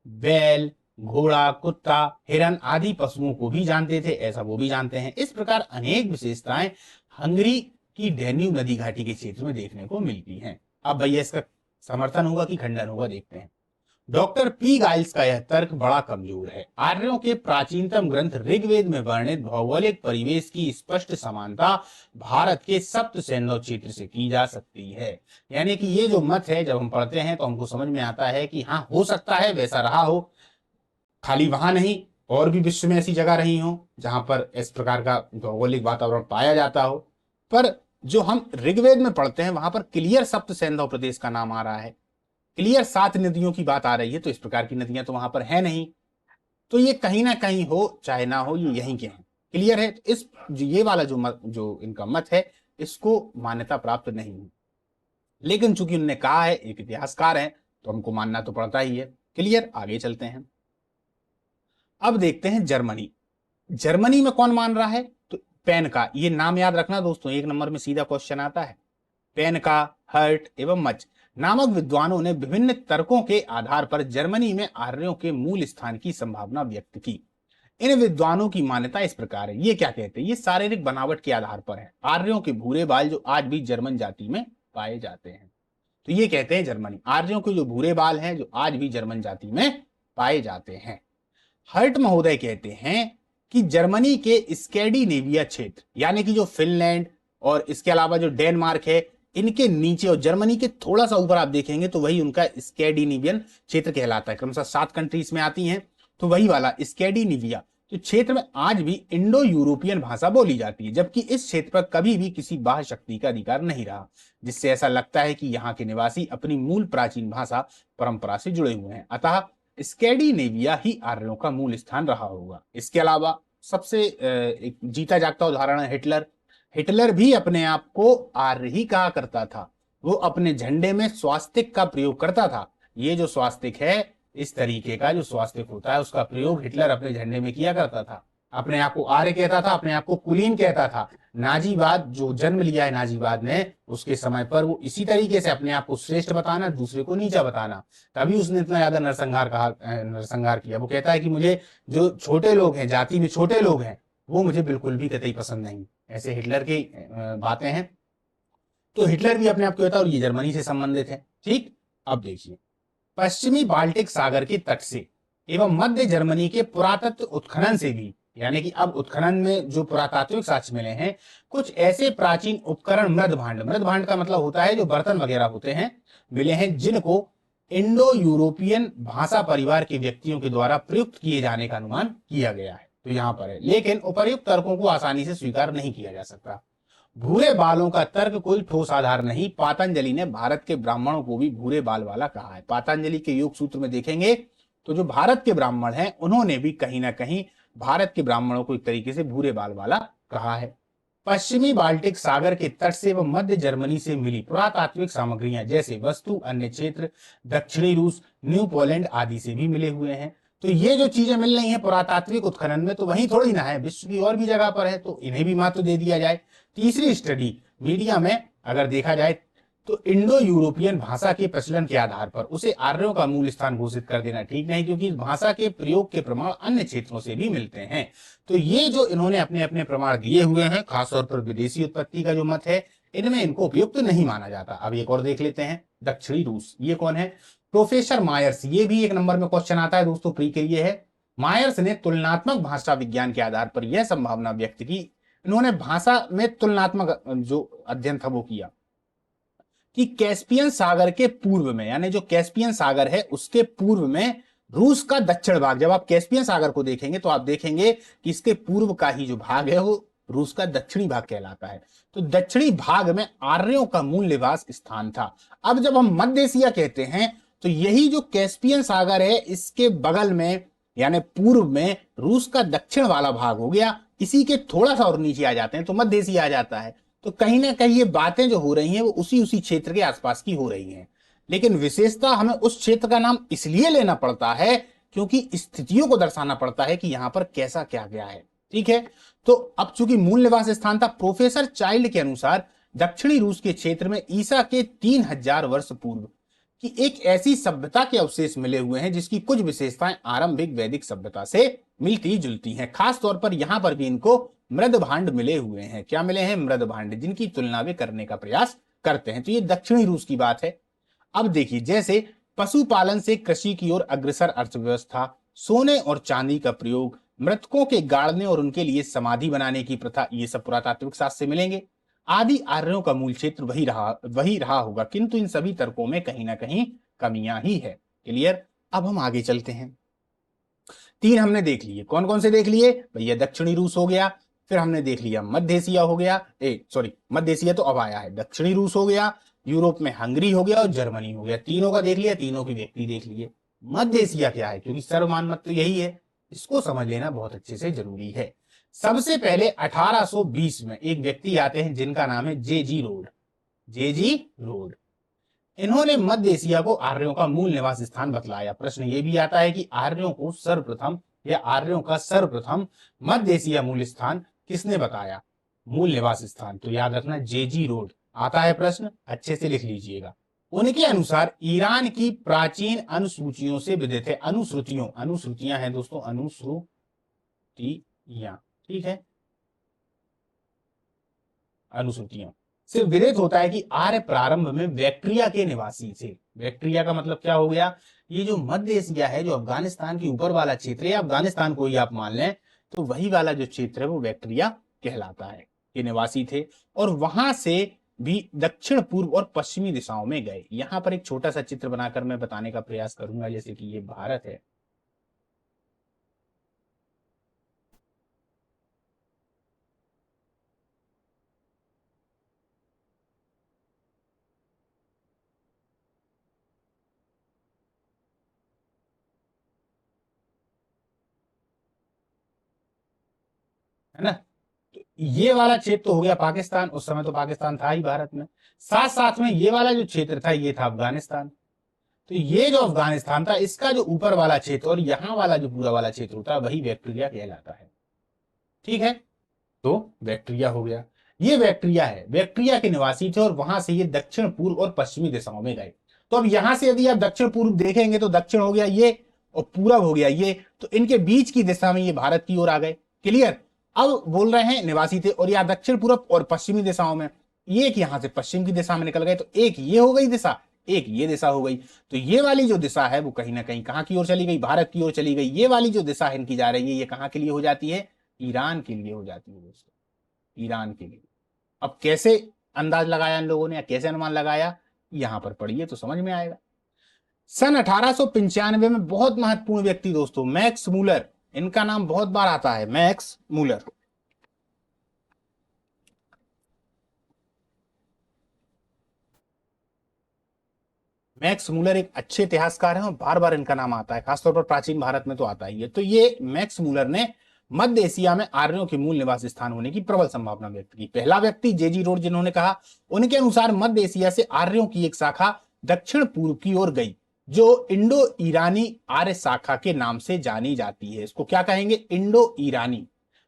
बैल, घोड़ा, कुत्ता, हिरन आदि पशुओं को भी जानते थे, ऐसा वो भी जानते हैं। इस प्रकार अनेक विशेषताएं हंगरी की डैन्यूब नदी घाटी के क्षेत्र में देखने को मिलती हैं। अब भैया इसका समर्थन होगा कि खंडन होगा, देखते हैं। डॉक्टर पी गाइल्स का यह तर्क बड़ा कमजोर है। आर्यों के प्राचीनतम ग्रंथ ऋग्वेद में वर्णित भौगोलिक परिवेश की स्पष्ट समानता भारत के सप्त सैंधव क्षेत्र से की जा सकती है। यानी कि ये जो मत है जब हम पढ़ते हैं तो हमको समझ में आता है कि हाँ, हो सकता है वैसा रहा हो, खाली वहां नहीं और भी विश्व में ऐसी जगह रही हो जहां पर इस प्रकार का भौगोलिक वातावरण पाया जाता हो। पर जो हम ऋग्वेद में पढ़ते हैं वहां पर क्लियर सप्त सैंधव प्रदेश का नाम आ रहा है, क्लियर 7 नदियों की बात आ रही है, तो इस प्रकार की नदियां तो वहां पर है नहीं। तो ये कहीं ना कहीं हो चाहे ना हो, ये यहीं के हैं, क्लियर है। तो ये वाला जो इनका मत है इसको मान्यता प्राप्त नहीं है। लेकिन चूंकि उन्होंने कहा है, एक इतिहासकार है, तो हमको मानना तो पड़ता ही है। क्लियर, आगे चलते हैं। अब देखते हैं जर्मनी। जर्मनी में कौन मान रहा है, तो पेन का, ये नाम याद रखना दोस्तों, 1 नंबर में सीधा क्वेश्चन आता है। पेन का, हर्ट एवं मच नामक विद्वानों ने विभिन्न तर्कों के आधार पर जर्मनी में आर्यों के मूल स्थान की संभावना व्यक्त की। इन विद्वानों की मान्यता इस प्रकार है। ये क्या कहते हैं, ये शारीरिक बनावट के आधार पर है। आर्यों के भूरे बाल जो आज भी जर्मन जाति में पाए जाते हैं, तो ये कहते हैं जर्मनी, आर्यों के जो भूरे बाल हैं जो आज भी जर्मन जाति में पाए जाते हैं। हर्ट महोदय कहते हैं कि जर्मनी के स्कैंडिनेविया क्षेत्र, यानी कि जो फिनलैंड और इसके अलावा जो डेनमार्क है, इनके नीचे और जर्मनी के थोड़ा सा ऊपर आप देखेंगे तो वही उनका स्कैंडिनेवियन क्षेत्र कहलाता है। क्रमशः 7 कंट्रीज में आती हैं, तो वही वाला स्कैंडिनेविया तो क्षेत्र में आज भी इंडो यूरोपियन भाषा बोली जाती है, जबकि इस क्षेत्र पर कभी भी किसी बाह्य शक्ति का अधिकार नहीं रहा, जिससे ऐसा लगता है कि यहाँ के निवासी अपनी मूल प्राचीन भाषा परंपरा से जुड़े हुए हैं। अतः स्कैंडिनेविया ही आर्यों का मूल स्थान रहा होगा। इसके अलावा सबसे एक जीता जागता उदाहरण है हिटलर। हिटलर भी अपने आप को आर्य ही कहा करता था। वो अपने झंडे में स्वास्तिक का प्रयोग करता था। ये जो स्वास्तिक है, इस तरीके का जो स्वास्तिक होता है, उसका प्रयोग हिटलर अपने झंडे में किया करता था। अपने आप को आर्य कहता था, अपने आप को कुलीन कहता था। नाजीवाद जो जन्म लिया है नाजीवाद ने, उसके समय पर वो इसी तरीके से अपने आप को श्रेष्ठ बताना, दूसरे को नीचा बताना, तभी उसने इतना ज्यादा नरसंहार किया। वो कहता है कि मुझे जो छोटे लोग हैं, जाति में छोटे लोग हैं, वो मुझे बिल्कुल भी कतई पसंद नहीं। ऐसे हिटलर की बातें हैं। तो हिटलर भी अपने आप को कहता है, और ये जर्मनी से संबंधित है। ठीक, अब देखिए, पश्चिमी बाल्टिक सागर के तट से एवं मध्य जर्मनी के पुरातत्व उत्खनन से भी, यानी कि अब उत्खनन में जो पुरातात्विक साक्ष्य मिले हैं, कुछ ऐसे प्राचीन उपकरण मृद भांड का मतलब होता है जो बर्तन वगैरह होते हैं, मिले हैं, जिनको इंडो यूरोपियन भाषा परिवार के व्यक्तियों के द्वारा प्रयुक्त किए जाने का अनुमान किया गया है। तो यहां पर है, लेकिन उपर्युक्त तर्कों को आसानी से स्वीकार नहीं किया जा सकता। भूरे बालों का तर्क कोई ठोस आधार नहीं। पातंजलि ने भारत के ब्राह्मणों को भी भूरे बाल वाला कहा है। पातंजलि के योग सूत्र में देखेंगे तो जो भारत के ब्राह्मण हैं, उन्होंने भी कहीं ना कहीं भारत के ब्राह्मणों को एक तरीके से भूरे बाल वाला कहा है। पश्चिमी बाल्टिक सागर के तट से व मध्य जर्मनी से मिली पुरातात्विक सामग्रियां, जैसे वस्तु, अन्य क्षेत्र, दक्षिणी रूस, न्यू पोलैंड आदि से भी मिले हुए हैं। तो ये जो चीजें मिल रही हैं पुरातात्विक उत्खनन में, तो वहीं थोड़ी ना है, विश्व की और भी जगह पर है, तो इन्हें भी महत्व दे दिया जाए। तीसरी स्टडी, मीडिया में अगर देखा जाए तो इंडो यूरोपियन भाषा के प्रचलन के आधार पर उसे आर्यों का मूल स्थान घोषित कर देना ठीक नहीं, क्योंकि इस भाषा के प्रयोग के प्रमाण अन्य क्षेत्रों से भी मिलते हैं। तो ये जो इन्होंने अपने अपने प्रमाण दिए हुए हैं, खासतौर पर विदेशी उत्पत्ति का जो मत है, इनमें इनको उपयुक्त नहीं माना जाता। अब एक और देख लेते हैं, दक्षिणी रूस, ये कौन है? Professor Myers. ये भी एक नंबर में क्वेश्चन आता है दोस्तों, प्री के लिए है। मायर्स ने तुलनात्मक भाषा विज्ञान के आधार पर यह संभावना व्यक्त की, इन्होंने भाषा में तुलनात्मक जो अध्ययन था वो किया, कि कैस्पियन सागर के पूर्व में, यानी जो कैस्पियन सागर है उसके पूर्व में रूस का दक्षिण भाग, जब आप कैस्पियन सागर को देखेंगे तो आप देखेंगे कि इसके पूर्व का ही जो भाग है वो रूस का दक्षिणी भाग कहलाता है। तो दक्षिणी भाग में आर्यों का मूल निवास स्थान था। अब जब हम मध्य एशिया कहते हैं, तो यही जो कैस्पियन सागर है, इसके बगल में यानी पूर्व में रूस का दक्षिण वाला भाग हो गया। इसी के थोड़ा सा और नीचे आ जाते हैं तो मध्य एशिया आ जाता है। तो कहीं ना कहीं ये बातें जो हो रही हैं वो उसी उसी क्षेत्र के आसपास की हो रही हैं, लेकिन विशेषता हमें उस क्षेत्र का नाम इसलिए लेना पड़ता है क्योंकि स्थितियों को दर्शाना पड़ता है कि यहां पर कैसा क्या गया है। ठीक है, तो अब चूंकि मूल निवास स्थान था, प्रोफेसर चाइल्ड के अनुसार दक्षिणी रूस के क्षेत्र में ईसा के 3000 वर्ष पूर्व कि एक ऐसी सभ्यता के अवशेष मिले हुए हैं जिसकी कुछ विशेषताएं आरंभिक वैदिक सभ्यता से मिलती जुलती हैं। खास तौर पर यहां पर भी इनको मृद भांड मिले हुए हैं। क्या मिले हैं? मृद भांड, जिनकी तुलना वे करने का प्रयास करते हैं। तो ये दक्षिणी रूस की बात है। अब देखिए, जैसे पशुपालन से कृषि की ओर अग्रसर अर्थव्यवस्था, सोने और चांदी का प्रयोग, मृतकों के गाड़ने और उनके लिए समाधि बनाने की प्रथा, ये सब पुरातात्विक शास्त्र से मिलेंगे। आदि आर्यों का मूल क्षेत्र वही रहा होगा, किंतु इन सभी तर्कों में कहीं ना कहीं कमियां ही है। क्लियर? अब हम आगे चलते हैं। तीन हमने देख लिए, कौन कौन से देख लिए भैया? दक्षिणी रूस हो गया, फिर हमने देख लिया मध्य एशिया हो गया, सॉरी मध्य एशिया तो अब आया है, दक्षिणी रूस हो गया, यूरोप में हंगरी हो गया और जर्मनी हो गया। तीनों का देख लिया, तीनों की व्यक्ति देख लिए। मध्य एशिया क्या है? क्योंकि सर्वमान्य मत तो यही है, इसको समझ लेना बहुत अच्छे से जरूरी है। सबसे पहले 1820 में एक व्यक्ति आते हैं जिनका नाम है जेजी रोड। जेजी रोड, इन्होंने मध्य एशिया को आर्यों का मूल निवास स्थान बतलाया। प्रश्न ये भी आता है कि आर्यों को सर्वप्रथम या आर्यों का सर्वप्रथम मध्य एशिया मूल स्थान किसने बताया, मूल निवास स्थान? तो याद रखना जेजी रोड आता है प्रश्न, अच्छे से लिख लीजिएगा। उनके अनुसार ईरान की प्राचीन अनुसूचियों से विदित है। अनुश्रुतियां हैं दोस्तों, अनुश्रुतियां, ठीक है, अनुसूचियां से विदित होता है कि आर्य प्रारंभ में बैक्ट्रिया के निवासी थे। बैक्ट्रिया का मतलब क्या हो गया? ये जो मध्य एशिया है, जो अफगानिस्तान के ऊपर वाला क्षेत्र है, अफगानिस्तान को ही आप मान लें, तो वही वाला जो क्षेत्र है वो बैक्ट्रिया कहलाता है, ये निवासी थे। और वहां से भी दक्षिण पूर्व और पश्चिमी दिशाओं में गए। यहां पर एक छोटा सा चित्र बनाकर मैं बताने का प्रयास करूंगा, जैसे कि ये भारत है, है ना? ये वाला क्षेत्र तो हो गया पाकिस्तान, उस समय तो पाकिस्तान था ही भारत में, साथ साथ में ये वाला जो क्षेत्र था ये था अफगानिस्तान। तो ये जो अफगानिस्तान था इसका जो ऊपर वाला क्षेत्र और यहां वाला जो पूरा वाला क्षेत्र होता है वही बैक्टीरिया कहलाता है। ठीक है, तो बैक्टीरिया हो गया, ये बैक्टीरिया है, बैक्टीरिया के निवासी थे और वहां से ये दक्षिण पूर्व और पश्चिमी दिशाओं में गए। तो अब यहां से यदि आप दक्षिण पूर्व देखेंगे तो दक्षिण हो गया ये और पूरब हो गया ये, तो इनके बीच की दिशा में ये भारत की ओर आ गए। क्लियर। अब बोल रहे हैं निवासी थे और यहाँ दक्षिण पूर्व और पश्चिमी दिशाओं में, एक यहां से पश्चिम की दिशा में निकल गए, तो एक ये हो गई दिशा, एक ये दिशा हो गई। तो ये वाली जो दिशा है वो कहीं ना कहीं कहां की ओर चली गई, भारत की ओर चली गई। ये वाली जो दिशा इनकी जा रही है ये कहां के लिए हो जाती है, ईरान के लिए हो जाती है दोस्तों, ईरान के लिए। अब कैसे अंदाज लगाया इन लोगों ने या कैसे अनुमान लगाया, यहां पर पढ़िए तो समझ में आएगा। सन 1895 में बहुत महत्वपूर्ण व्यक्ति दोस्तों मैक्स मूलर, इनका नाम बहुत बार आता है, मैक्स मूलर। मैक्स मूलर एक अच्छे इतिहासकार हैं और बार बार इनका नाम आता है, खासतौर पर प्राचीन भारत में तो आता ही है। तो ये मैक्स मूलर ने मध्य एशिया में आर्यों के मूल निवास स्थान होने की प्रबल संभावना व्यक्त की। पहला व्यक्ति जेजी रोड जिन्होंने कहा, उनके अनुसार मध्य एशिया से आर्यों की एक शाखा दक्षिण पूर्व की ओर गई जो इंडो ईरानी आर्य शाखा के नाम से जानी जाती है। इसको क्या कहेंगे, इंडो ईरानी।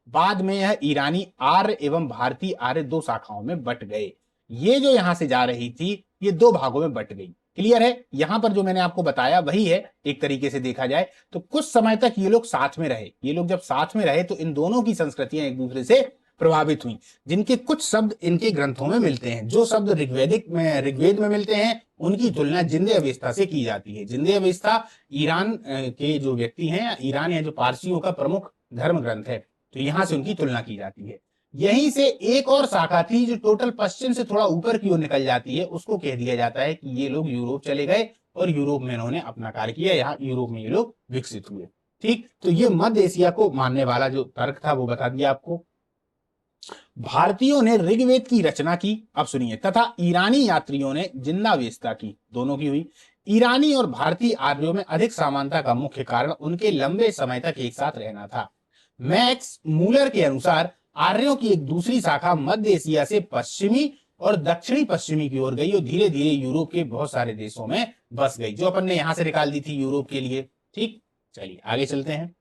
बाद में यह ईरानी आर्य एवं भारतीय आर्य दो शाखाओं में बट गए। ये जो यहां से जा रही थी ये दो भागों में बट गई। क्लियर है, यहां पर जो मैंने आपको बताया वही है एक तरीके से देखा जाए तो। कुछ समय तक ये लोग साथ में रहे, ये लोग जब साथ में रहे तो इन दोनों की संस्कृतियां एक दूसरे से प्रभावित हुई, जिनके कुछ शब्द इनके ग्रंथों में मिलते हैं। जो शब्द ऋग्वेद में मिलते हैं उनकी तुलना जिंदे अवेस्ता से की जाती है। जिंदे अवेस्ता ईरान के जो व्यक्ति हैं, ईरान या जो पारसियों का प्रमुख धर्म ग्रंथ है, तो यहां से उनकी तुलना की जाती है। यहीं से एक और शाखा थी जो टोटल पश्चिम से थोड़ा ऊपर की ओर निकल जाती है, उसको कह दिया जाता है कि ये लोग यूरोप चले गए और यूरोप में इन्होंने अपना कार्य किया, यहाँ यूरोप में ये लोग विकसित हुए। ठीक, तो ये मध्य एशिया को मानने वाला जो तर्क था वो बता दिया आपको। भारतीयों ने ऋग्वेद की रचना की, अब सुनिए, तथा ईरानी यात्रियों ने जिंदावेस्ता की, दोनों की हुई। ईरानी और भारतीय आर्यों में अधिक समानता का मुख्य कारण उनके लंबे समय तक एक साथ रहना था। मैक्स मूलर के अनुसार आर्यों की एक दूसरी शाखा मध्य एशिया से पश्चिमी और दक्षिणी पश्चिमी की ओर गई और धीरे धीरे यूरोप के बहुत सारे देशों में बस गई, जो अपन ने यहां से निकाल दी थी यूरोप के लिए। ठीक, चलिए आगे चलते हैं।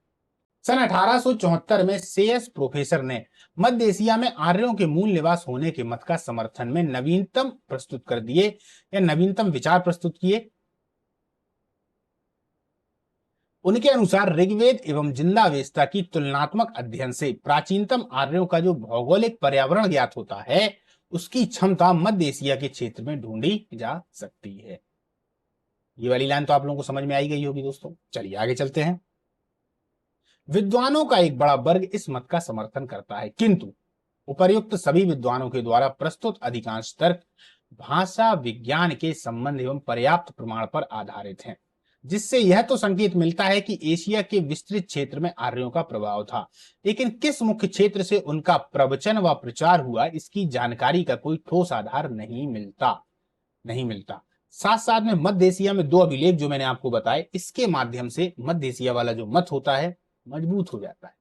सन 1874 में सेयस प्रोफेसर ने मध्य एशिया में आर्यों के मूल निवास होने के मत का समर्थन में नवीनतम प्रस्तुत कर दिए या नवीनतम विचार प्रस्तुत किए। उनके अनुसार ऋग्वेद एवं जिंदावेस्ता की तुलनात्मक अध्ययन से प्राचीनतम आर्यों का जो भौगोलिक पर्यावरण ज्ञात होता है उसकी क्षमता मध्य एशिया के क्षेत्र में ढूंढी जा सकती है। ये वाली लाइन तो आप लोगों को समझ में आई गई होगी दोस्तों। चलिए आगे चलते हैं। विद्वानों का एक बड़ा वर्ग इस मत का समर्थन करता है, किंतु उपर्युक्त सभी विद्वानों के द्वारा प्रस्तुत अधिकांश तर्क भाषा विज्ञान के संबंध एवं पर्याप्त प्रमाण पर आधारित हैं, जिससे यह तो संकेत मिलता है कि एशिया के विस्तृत क्षेत्र में आर्यों का प्रभाव था, लेकिन किस मुख्य क्षेत्र से उनका प्रवचन व प्रचार हुआ इसकी जानकारी का कोई ठोस आधार नहीं मिलता। साथ साथ में मध्य एशिया में दो अभिलेख जो मैंने आपको बताए, इसके माध्यम से मध्य एशिया वाला जो मत होता है मजबूत हो जाता है।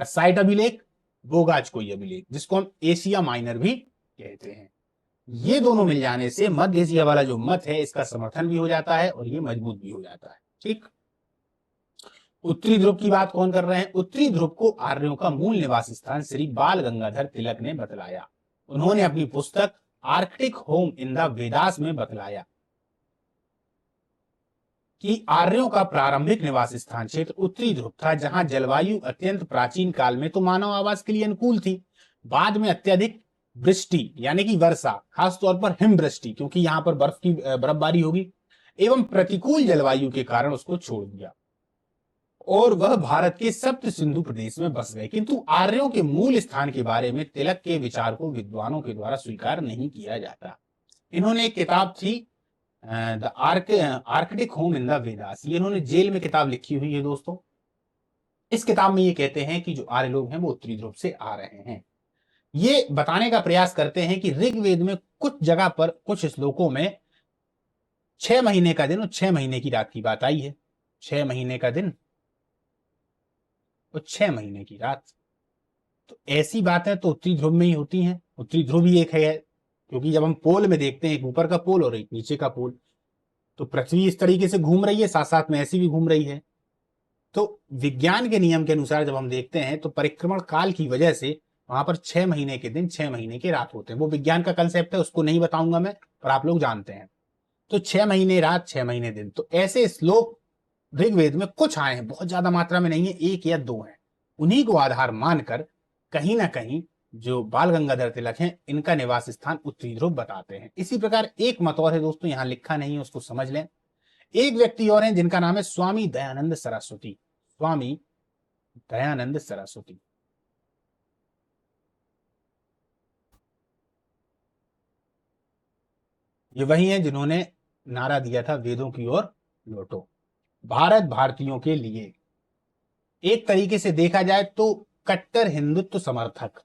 कसाइट अभिलेख, बोगाचकोई अभिलेख, जिसको हम एशिया माइनर भी कहते हैं। ये दोनों मिल जाने से मध्य एशिया वाला जो मत है इसका समर्थन भी हो जाता है और ये मजबूत भी हो जाता है। ठीक, उत्तरी ध्रुव की बात कौन कर रहे हैं? उत्तरी ध्रुव को आर्यों का मूल निवास स्थान श्री बाल गंगाधर तिलक ने बतलाया। उन्होंने अपनी पुस्तक Arctic home in the Vedas में बतलाया कि आर्यों का प्रारंभिक निवास स्थान क्षेत्र उत्तरी ध्रुव था, जहां जलवायु अत्यंत प्राचीन काल में तो मानव आवास के लिए अनुकूल थी, बाद में अत्यधिक वृष्टि यानी कि वर्षा, खासतौर पर हिमवृष्टि, क्योंकि यहां पर बर्फबारी होगी, एवं प्रतिकूल जलवायु के कारण उसको छोड़ दिया और वह भारत के सप्त सिंधु प्रदेश में बस गए। किंतु आर्यों के मूल स्थान के बारे में तिलक के विचार को विद्वानों के द्वारा स्वीकार नहीं किया जाता। इन्होंने एक किताब थी the Arctic home in the Vedas, ये इन्होंने जेल में किताब लिखी हुई है दोस्तों। इस किताब में ये कहते हैं कि जो आर्य लोग हैं वो उत्तरी ध्रुव से आ रहे हैं। ये बताने का प्रयास करते हैं कि ऋग्वेद में कुछ जगह पर कुछ श्लोकों में 6 महीने का दिन और 6 महीने की रात की बात आई है। 6 महीने का दिन और 6 महीने की रात। तो ऐसी बातें तो उत्तरी ध्रुव में ही होती हैं। उत्तरी ध्रुव ही एक है, क्योंकि जब हम पोल में देखते हैं, एक ऊपर का पोल और एक नीचे का पोल, तो पृथ्वी इस तरीके से घूम रही है, साथ साथ में ऐसी भी घूम रही है। तो विज्ञान के नियम के अनुसार जब हम देखते हैं तो परिक्रमण काल की वजह से वहां पर 6 महीने के दिन 6 महीने की रात होते हैं। वो विज्ञान का कंसेप्ट है, उसको नहीं बताऊंगा मैं, पर आप लोग जानते हैं। तो 6 महीने रात 6 महीने दिन, तो ऐसे श्लोक ऋग्वेद में कुछ आए हैं, बहुत ज्यादा मात्रा में नहीं है, 1 या 2 हैं। उन्हीं को आधार मानकर कहीं ना कहीं जो बाल गंगाधर तिलक हैं, इनका निवास स्थान उत्तरी ध्रुव बताते हैं। इसी प्रकार एक मत और है दोस्तों, यहां लिखा नहीं है, उसको समझ लें। एक व्यक्ति और हैं जिनका नाम है स्वामी दयानंद सरस्वती। स्वामी दयानंद सरस्वती, ये वही हैं जिन्होंने नारा दिया था वेदों की ओर लौटो, भारत भारतीयों के लिए। एक तरीके से देखा जाए तो कट्टर हिंदुत्व समर्थक।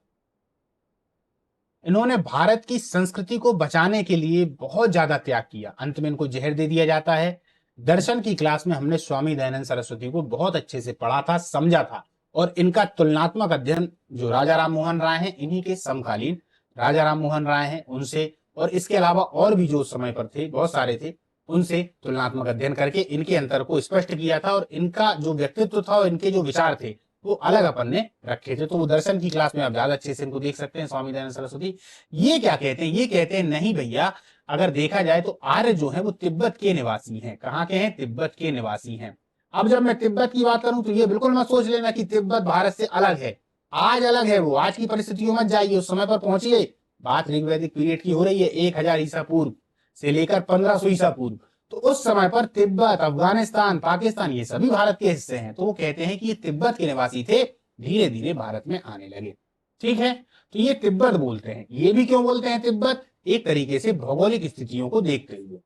इन्होंने भारत की संस्कृति को बचाने के लिए बहुत ज्यादा त्याग किया। अंत में इनको जहर दे दिया जाता है। दर्शन की क्लास में हमने स्वामी दयानंद सरस्वती को बहुत अच्छे से पढ़ा था, समझा था, और इनका तुलनात्मक अध्ययन जो राजा राम मोहन राय हैं, इन्हीं के समकालीन राजा राम मोहन राय हैं, उनसे, और इसके अलावा और भी जो समय पर थे बहुत सारे थे, उनसे तुलनात्मक अध्ययन करके इनके अंतर को स्पष्ट किया था। और इनका जो व्यक्तित्व था और इनके जो विचार थे वो अलग अपन ने रखे थे। तो वो दर्शन की क्लास में आप ज्यादा अच्छे से इनको देख सकते हैं। स्वामी दयानंद सरस्वती ये क्या कहते हैं, ये कहते हैं नहीं भैया, अगर देखा जाए तो आर्य जो है वो तिब्बत के निवासी हैं। कहाँ के हैं? तिब्बत के निवासी हैं। अब जब मैं तिब्बत की बात करूं तो ये बिल्कुल मत सोच लेना कि तिब्बत भारत से अलग है। आज अलग है वो, आज की परिस्थितियों में जाइए, उस समय पर पहुंचिए। बात ऋग्वैदिक पीरियड की हो रही है, 1000 ईसा पूर्व से लेकर 1500 ईसा पूर्व। तो उस समय पर तिब्बत, अफगानिस्तान, पाकिस्तान, ये सभी भारत के हिस्से हैं। तो वो कहते हैं कि ये तिब्बत के निवासी थे, धीरे धीरे भारत में आने लगे। ठीक है, तो ये तिब्बत बोलते हैं। ये भी क्यों बोलते हैं तिब्बत? एक तरीके से भौगोलिक स्थितियों को देखते हुए।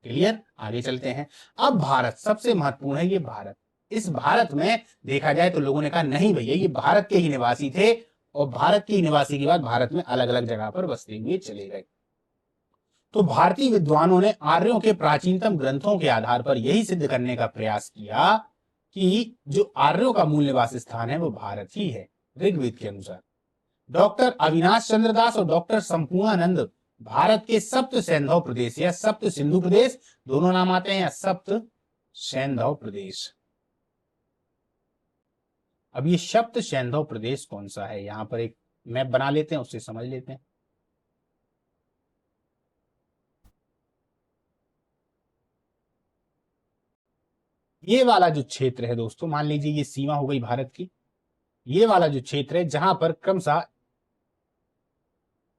क्लियर? आगे चलते हैं। अब भारत सबसे महत्वपूर्ण है, ये भारत। इस भारत में देखा जाए तो लोगों ने कहा नहीं भैया ये भारत के ही निवासी थे, और भारत के ही निवासी के बाद भारत में अलग अलग जगह पर बसते हुए चले गए। तो भारतीय विद्वानों ने आर्यों के प्राचीनतम ग्रंथों के आधार पर यही सिद्ध करने का प्रयास किया कि जो आर्यों का मूल निवास स्थान है वो भारत ही है, ऋग्वेद के अनुसार। डॉक्टर अविनाश चंद्र दास और डॉक्टर संपूर्णानंद भारत के सप्त सैंधव प्रदेश या सप्त सिंधु प्रदेश, दोनों नाम आते हैं, या सप्त सैंधव प्रदेश। अब ये सप्त सैंधव प्रदेश कौन सा है, यहां पर एक मैप बना लेते हैं, उससे समझ लेते हैं। ये वाला जो क्षेत्र है दोस्तों, मान लीजिए ये सीमा हो गई भारत की। ये वाला जो क्षेत्र है जहां पर क्रमशः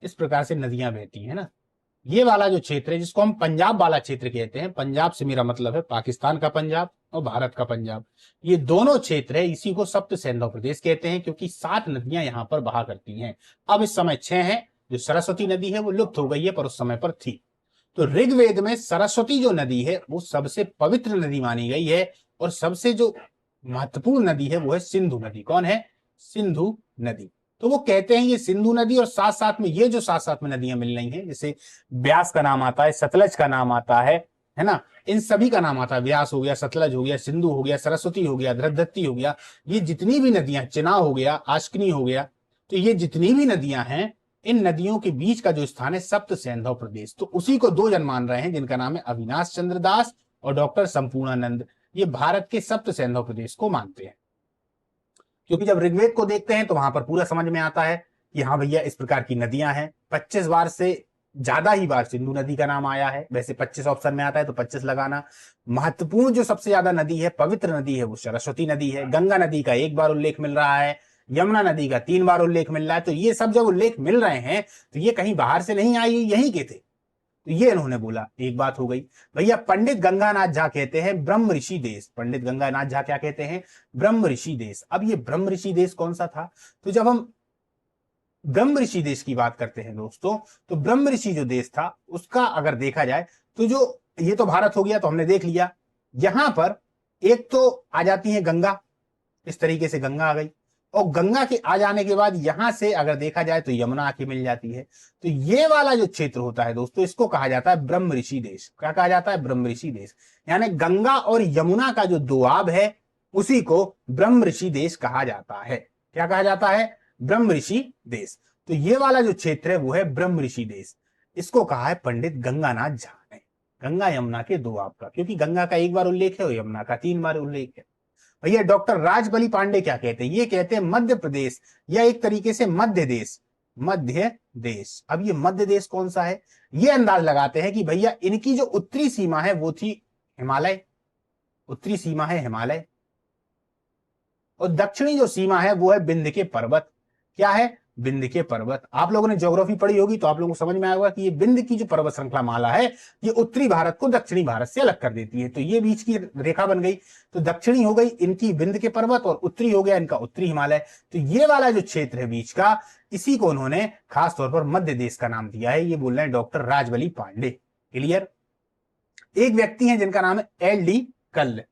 इस प्रकार से नदियां बहती हैं ना, ये वाला जो क्षेत्र है जिसको हम पंजाब वाला क्षेत्र कहते हैं, पंजाब से मेरा मतलब है पाकिस्तान का पंजाब और भारत का पंजाब, ये दोनों क्षेत्र है, इसी को सप्त सैंधव प्रदेश कहते हैं, क्योंकि 7 नदियां यहां पर बहा करती हैं। अब इस समय 6 हैं। जो सरस्वती नदी है वो लुप्त हो गई है, पर उस समय पर थी। तो ऋग्वेद में सरस्वती जो नदी है वो सबसे पवित्र नदी मानी गई है, और सबसे जो महत्वपूर्ण नदी है वो है सिंधु नदी। कौन है? सिंधु नदी। तो वो कहते हैं ये सिंधु नदी, और साथ साथ में ये जो साथ साथ में नदियां मिल रही हैं, जैसे ब्यास का नाम आता है, सतलज का नाम आता है ना, इन सभी का नाम आता है। व्यास हो गया, सतलज हो गया, सिंधु हो गया, सरस्वती हो गया, धृतवती हो गया, ये जितनी भी नदियां, चिनाब हो गया, आश्किनी हो गया, तो ये जितनी भी नदियां हैं, इन नदियों के बीच का जो स्थान है सप्त सैंधव प्रदेश। तो उसी को 2 जन मान रहे हैं, जिनका नाम है अविनाश चंद्र दास और डॉक्टर संपूर्णानंद। ये भारत के सप्त सैंधव प्रदेश को मानते हैं, क्योंकि जब ऋग्वेद को देखते हैं तो वहां पर पूरा समझ में आता है कि हाँ भैया इस प्रकार की नदियां हैं। 25 बार से ज्यादा ही बार सिंधु नदी का नाम आया है। वैसे 25 ऑप्शन में आता है तो 25 लगाना। महत्वपूर्ण जो सबसे ज्यादा नदी है, पवित्र नदी है, वो सरस्वती नदी है। गंगा नदी का 1 बार उल्लेख मिल रहा है, यमुना नदी का 3 बार उल्लेख मिल रहा है। तो ये सब जब उल्लेख मिल रहे हैं तो ये कहीं बाहर से नहीं आई, यहीं के थे। तो ये इन्होंने बोला, एक बात हो गई। भैया पंडित गंगानाथ झा कहते हैं ब्रह्म ऋषि देश। पंडित गंगानाथ झा क्या कहते हैं? ब्रह्म ऋषि देश। अब ये ब्रह्म ऋषि देश कौन सा था? तो जब हम ब्रह्म ऋषि देश की बात करते हैं दोस्तों, तो ब्रह्म ऋषि जो देश था उसका अगर देखा जाए तो जो ये तो भारत हो गया, तो हमने देख लिया। यहां पर एक तो आ जाती है गंगा, इस तरीके से गंगा आ गई, और गंगा के आ जाने के बाद यहां से अगर देखा जाए तो यमुना आके मिल जाती है। तो ये वाला जो क्षेत्र होता है दोस्तों, इसको कहा जाता है ब्रह्म ऋषि देश। क्या कहा जाता है? ब्रह्म ऋषि देश। यानी गंगा और यमुना का जो दोआब है उसी को ब्रह्म ऋषि देश कहा जाता है। क्या कहा जाता है? ब्रह्म ऋषि देश। तो ये वाला जो क्षेत्र है वो है ब्रह्म ऋषि देश। इसको कहा है पंडित गंगानाथ झा ने। गंगा यमुना के दो आपका, क्योंकि गंगा का एक बार उल्लेख है और यमुना का 3 बार उल्लेख है। भैया डॉक्टर राजबली पांडे क्या कहते हैं? ये कहते हैं मध्य प्रदेश या एक तरीके से मध्य देश, मध्य देश। अब ये मध्य देश कौन सा है? ये अंदाज लगाते हैं कि भैया इनकी जो उत्तरी सीमा है वो थी हिमालय, उत्तरी सीमा है हिमालय, और दक्षिणी जो सीमा है वो है विंध्य के पर्वत। क्या है? विंध्य के पर्वत। आप लोगों ने ज्योग्राफी पढ़ी होगी तो आप लोगों को समझ में आएगा कि ये विंध्य की जो पर्वत श्रृंखला माला है ये उत्तरी भारत को दक्षिणी भारत से अलग कर देती है। तो ये बीच की रेखा बन गई, तो दक्षिणी हो गई इनकी विंध्य के पर्वत और उत्तरी हो गया इनका उत्तरी हिमालय। तो ये वाला जो क्षेत्र है बीच का, इसी को उन्होंने खास तौर पर मध्य देश का नाम दिया है। ये बोल रहे हैं डॉक्टर राजबली पांडे। क्लियर? एक व्यक्ति है जिनका नाम है एल.डी. कल्ल।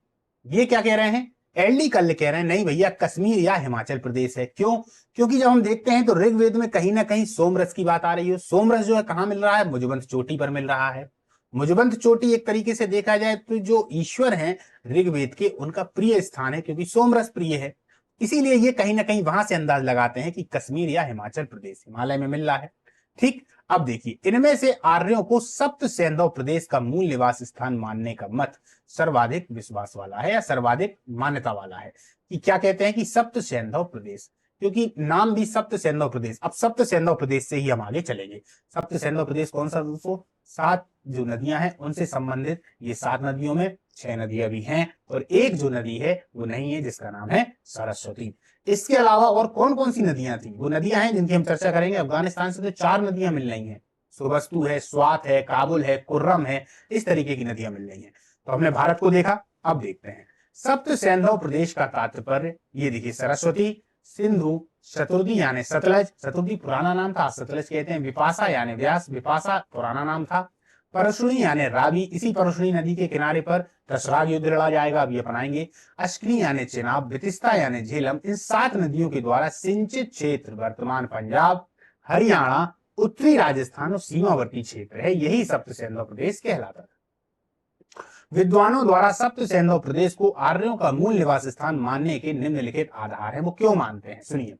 ये क्या कह रहे हैं? एल.डी. कल्ल कह रहे हैं नहीं भैया कश्मीर या हिमाचल प्रदेश है। क्यों? क्योंकि जब हम देखते हैं तो ऋग्वेद में कहीं ना कहीं सोमरस की बात आ रही है। सोमरस जो है कहां मिल रहा है? मुजबंत चोटी पर मिल रहा है। मुजबंत चोटी एक तरीके से देखा जाए तो जो ईश्वर हैं ऋग्वेद के उनका प्रिय स्थान है, क्योंकि सोमरस प्रिय है। इसीलिए ये कहीं ना कहीं वहां से अंदाज लगाते हैं कि कश्मीर या हिमाचल प्रदेश हिमालय में मिल रहा है। ठीक, अब देखिए इनमें से आर्यों को सप्त सैंधव प्रदेश का मूल निवास स्थान मानने का मत सर्वाधिक विश्वास वाला है या सर्वाधिक मान्यता वाला है। कि क्या कहते हैं कि सप्त सैंधव प्रदेश, क्योंकि नाम भी सप्त सैंधव प्रदेश। अब सप्त सैंधव प्रदेश से ही हम आगे चलेंगे। सप्त सैंधव प्रदेश कौन सा दोस्तों? 7 जो नदियां हैं उनसे संबंधित। ये 7 नदियों में 6 नदियां भी हैं और एक जो नदी है वो नहीं है, जिसका नाम है सरस्वती। इसके अलावा और कौन कौन सी नदियां थी? वो नदियां हैं जिनकी हम चर्चा करेंगे। अफगानिस्तान से तो 4 नदियां मिल रही हैं, सुबस्तु है, स्वात है, काबुल है, कुर्रम है, इस तरीके की नदियां मिल रही हैं। तो हमने भारत को देखा, अब देखते हैं सप्त सैंधव प्रदेश का तात्पर्य। ये देखिए सरस्वती, सिंधु, शतुर्दी यानी सतलज, शतुर्दी पुराना नाम था सतलज कहते हैं, विपाशा यानी व्यास, विपाशा पुराना नाम था, परशुनी यानी रावी, इसी परशुनी नदी के किनारे पर दशराग युद्ध लड़ा जाएगा, अब ये अपनाएंगे। अश्किनी यानी चेनाब, वितिस्ता यानी झेलम। इन 7 नदियों के द्वारा सिंचित क्षेत्र वर्तमान पंजाब, हरियाणा, उत्तरी राजस्थान और सीमावर्ती क्षेत्र है, यही सप्त सैंधव प्रदेश कहलाता है। विद्वानों द्वारा सप्त सैंधव प्रदेश को आर्यों का मूल निवास स्थान मानने के निम्नलिखित आधार है। वो क्यों मानते हैं सुनिए।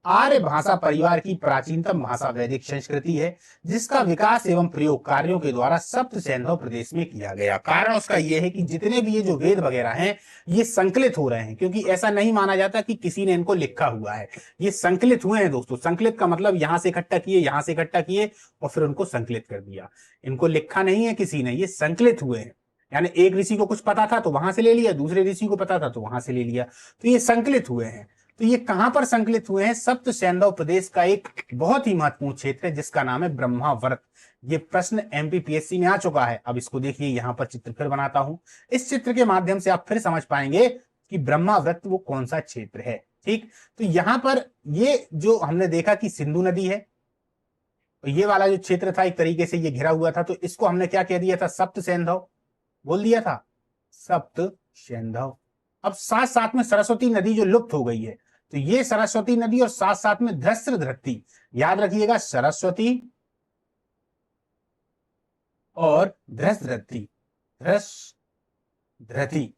आर्य भाषा परिवार की प्राचीनतम भाषा वैदिक संस्कृति है, जिसका विकास एवं प्रयोग कार्यों के द्वारा सप्त सैंधव प्रदेश में किया गया। कारण उसका यह है कि जितने भी ये जो वेद वगैरह हैं ये संकलित हो रहे हैं, क्योंकि ऐसा नहीं माना जाता कि किसी ने इनको लिखा हुआ है। ये संकलित हुए हैं दोस्तों। संकलित का मतलब यहां से इकट्ठा किए, यहां से इकट्ठा किए और फिर उनको संकलित कर दिया। इनको लिखा नहीं है किसी ने, ये संकलित हुए हैं। यानी एक ऋषि को कुछ पता था तो वहां से ले लिया, दूसरे ऋषि को पता था तो वहां से ले लिया, तो ये संकलित हुए हैं। तो ये कहां पर संकलित हुए हैं? सप्त सैंधव प्रदेश का एक बहुत ही महत्वपूर्ण क्षेत्र है जिसका नाम है ब्रह्मावर्त। ये प्रश्न एमपीपीएससी में आ चुका है। अब इसको देखिए, यहां पर चित्र फिर बनाता हूं। इस चित्र के माध्यम से आप फिर समझ पाएंगे कि ब्रह्मावर्त वो कौन सा क्षेत्र है। ठीक, तो यहां पर ये जो हमने देखा कि सिंधु नदी है, तो ये वाला जो क्षेत्र था एक तरीके से ये घिरा हुआ था, तो इसको हमने क्या कह दिया था? सप्त सैंधव बोल दिया था, सप्त सैंधव। अब साथ साथ में सरस्वती नदी जो लुप्त हो गई है, तो ये सरस्वती नदी और साथ साथ में धृष्ट धरती, याद रखिएगा सरस्वती और धृष्ट धरती,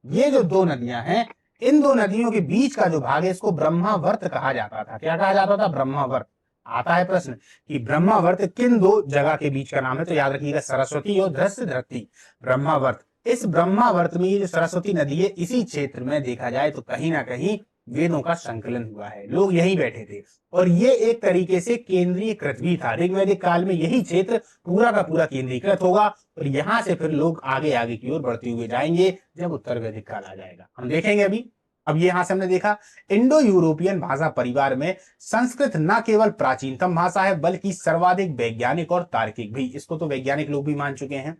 ये जो 2 नदियां हैं, इन 2 नदियों के बीच का जो भाग है इसको ब्रह्मावर्त कहा जाता था। क्या कहा जाता था? ब्रह्मावर्त। आता है प्रश्न कि ब्रह्मावर्त किन 2 जगह के बीच का नाम है, तो याद रखिएगा सरस्वती और धृष्ट धरती, ब्रह्मावर्त। इस ब्रह्मावर्त में ये जो सरस्वती नदी है, इसी क्षेत्र में देखा जाए तो कहीं ना कहीं वेदों का संकलन हुआ है, लोग यहीं बैठे थे और ये एक तरीके से केंद्रीयकृत भी था। ऋग्वैदिक काल में यही क्षेत्र पूरा का पूरा केंद्रीकृत होगा और यहां से फिर लोग आगे आगे की ओर बढ़ते हुए जाएंगे जब उत्तर वैदिक काल आ जाएगा। हम देखेंगे अभी। अब यहां से हमने देखा इंडो यूरोपियन भाषा परिवार में संस्कृत न केवल प्राचीनतम भाषा है बल्कि सर्वाधिक वैज्ञानिक और तार्किक भी। इसको तो वैज्ञानिक लोग भी मान चुके हैं।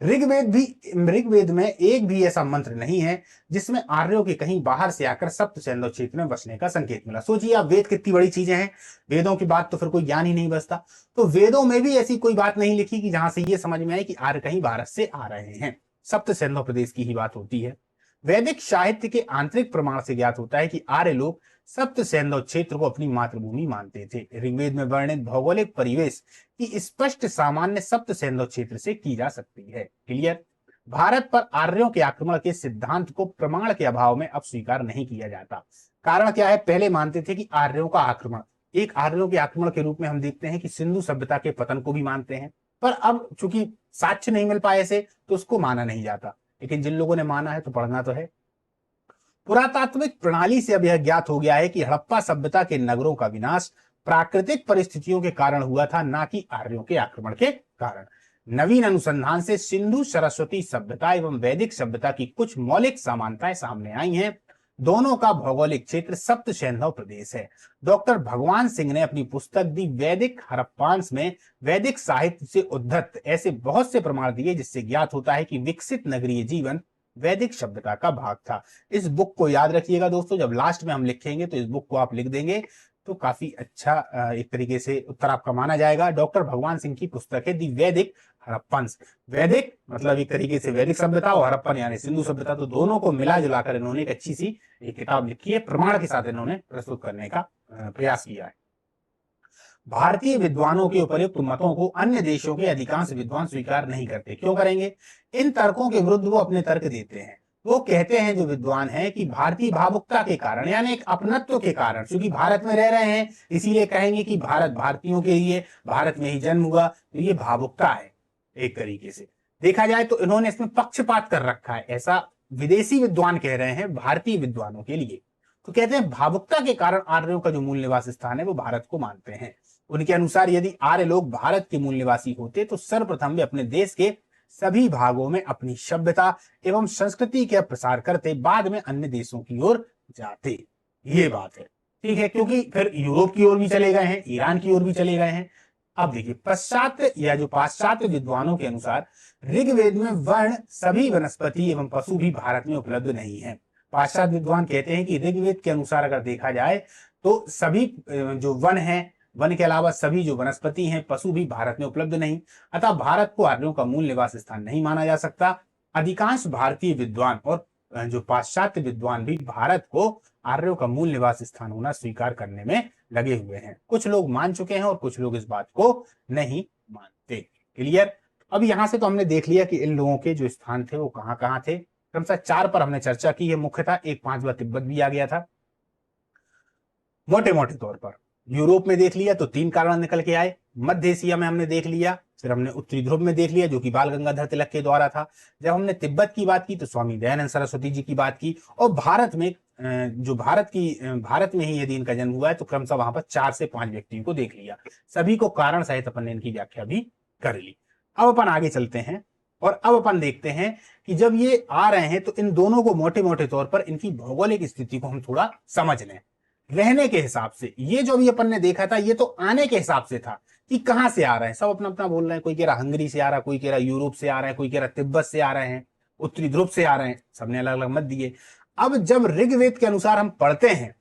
ऋग्वेद में एक भी ऐसा मंत्र नहीं है जिसमें आर्यों के कहीं बाहर से आकर सप्त सैंधव क्षेत्र में बसने का संकेत मिला। सोचिए आप, वेद कितनी बड़ी चीजें हैं, वेदों की बात तो फिर कोई ज्ञान ही नहीं बचता। तो वेदों में भी ऐसी कोई बात नहीं लिखी कि जहां से ये समझ में आए कि आर्य कहीं भारत से आ रहे हैं। सप्त सैंधव प्रदेश की ही बात होती है। वैदिक साहित्य के आंतरिक प्रमाण से ज्ञात होता है कि आर्य लोग सप्त सैंधव क्षेत्र को अपनी मातृभूमि मानते थे। ऋग्वेद में वर्णित भौगोलिक परिवेश की स्पष्ट सामान्य सप्त सैंधव क्षेत्र से की जा सकती है। क्लियर? भारत पर आर्यों के आक्रमण के सिद्धांत को प्रमाण के अभाव में अब स्वीकार नहीं किया जाता। कारण क्या है, पहले मानते थे कि आर्यों का आक्रमण, एक आर्यों के आक्रमण के रूप में हम देखते हैं कि सिंधु सभ्यता के पतन को भी मानते हैं, पर अब चूंकि साक्ष्य नहीं मिल पाए से तो उसको माना नहीं जाता। लेकिन जिन लोगों ने माना है तो पढ़ना तो है। पुरातात्विक प्रणाली से अब यह ज्ञात हो गया है कि हड़प्पा सभ्यता के नगरों का विनाश प्राकृतिक परिस्थितियों के कारण हुआ था, ना कि आर्यों के आक्रमण के कारण। नवीन अनुसंधान से सिंधु सरस्वती सभ्यता एवं वैदिक सभ्यता की कुछ मौलिक समानताएं सामने आई हैं। दोनों का भौगोलिक क्षेत्र सप्त सैंधव प्रदेश है। डॉक्टर भगवान सिंह ने अपनी पुस्तक दी वैदिक हड़प्पांस में वैदिक साहित्य से उद्धत ऐसे बहुत से प्रमाण दिए जिससे ज्ञात होता है कि विकसित नगरीय जीवन वैदिक सभ्यता का भाग था। इस बुक को याद रखिएगा दोस्तों, जब लास्ट में हम लिखेंगे तो इस बुक को आप लिख देंगे तो काफी अच्छा एक तरीके से उत्तर आपका माना जाएगा। डॉक्टर भगवान सिंह की पुस्तक है दी वैदिक हड़प्पन्स। वैदिक मतलब एक तरीके से वैदिक सभ्यता और हड़प्पन यानी सिंधु सभ्यता, तो दोनों को मिला जुलाकर इन्होंने एक अच्छी सी एक किताब लिखी है, प्रमाण के साथ इन्होंने प्रस्तुत करने का प्रयास किया है। भारतीय विद्वानों के उपयुक्त मतों को अन्य देशों के अधिकांश विद्वान स्वीकार नहीं करते। क्यों करेंगे? इन तर्कों के विरुद्ध वो अपने तर्क देते हैं। वो कहते हैं जो विद्वान हैं कि भारतीय भावुकता के कारण यानी एक अपनत्व के कारण, क्योंकि भारत में रह रहे हैं इसीलिए कहेंगे कि भारत भारतीयों के लिए, भारत में ही जन्म हुआ, तो ये भावुकता है। एक तरीके से देखा जाए तो इन्होंने इसमें पक्षपात कर रखा है, ऐसा विदेशी विद्वान कह रहे हैं भारतीय विद्वानों के लिए। तो कहते हैं भावुकता के कारण आर्यों का जो मूल निवास स्थान है वो भारत को मानते हैं। उनके अनुसार यदि आर्य लोग भारत के मूल निवासी होते तो सर्वप्रथम वे अपने देश के सभी भागों में अपनी सभ्यता एवं संस्कृति का प्रसार करते, बाद में अन्य देशों की ओर जाते। ये बात है, ठीक है, क्योंकि फिर यूरोप की ओर भी चले गए हैं, ईरान की ओर भी चले गए हैं। अब देखिए पाश्चात्य या जो पाश्चात्य विद्वानों के अनुसार ऋग्वेद में वर्ण सभी वनस्पति एवं पशु भी भारत में उपलब्ध नहीं है। पाश्चात्य विद्वान कहते हैं कि ऋग्वेद के अनुसार अगर देखा जाए तो सभी जो वन है, वन के अलावा सभी जो वनस्पति हैं, पशु भी भारत में उपलब्ध नहीं, अतः भारत को आर्यों का मूल निवास स्थान नहीं माना जा सकता। अधिकांश भारतीय विद्वान और जो पाश्चात्य विद्वान भी भारत को आर्यों का मूल निवास स्थान होना स्वीकार करने में लगे हुए हैं। कुछ लोग मान चुके हैं और कुछ लोग इस बात को नहीं मानते। क्लियर? अब यहां से तो हमने देख लिया कि इन लोगों के जो स्थान थे वो कहां कहां थे। क्रमशः 4 पर हमने चर्चा की है मुख्यतः, एक 5वां तिब्बत भी आ गया था। मोटे मोटे तौर पर यूरोप में देख लिया तो 3 कारण निकल के आए, मध्य एशिया में हमने देख लिया, फिर हमने उत्तरी ध्रुव में देख लिया जो कि बाल गंगाधर तिलक के द्वारा था। जब हमने तिब्बत की बात की तो स्वामी दयानंद सरस्वती जी की बात की, और भारत में जो भारत में ही यदि इनका जन्म हुआ है तो क्रमशः वहां पर 4 से 5 व्यक्तियों को देख लिया। सभी को कारण सहित अपन ने इनकी व्याख्या भी कर ली। अब अपन आगे चलते हैं और अब अपन देखते हैं कि जब ये आ रहे हैं तो इन दोनों को मोटे मोटे तौर पर इनकी भौगोलिक स्थिति को हम थोड़ा समझ लें। रहने के हिसाब से ये जो भी अपन ने देखा था ये तो आने के हिसाब से था कि कहां से आ रहे हैं, सब अपना अपना बोल रहे हैं। कोई कह रहा हंगरी से आ रहा है, कोई कह रहा यूरोप से आ रहा है, कोई कह रहा तिब्बत से आ रहे हैं, उत्तरी ध्रुव से आ रहे हैं, सबने अलग अलग मत दिए। अब जब ऋग्वेद के अनुसार हम पढ़ते हैं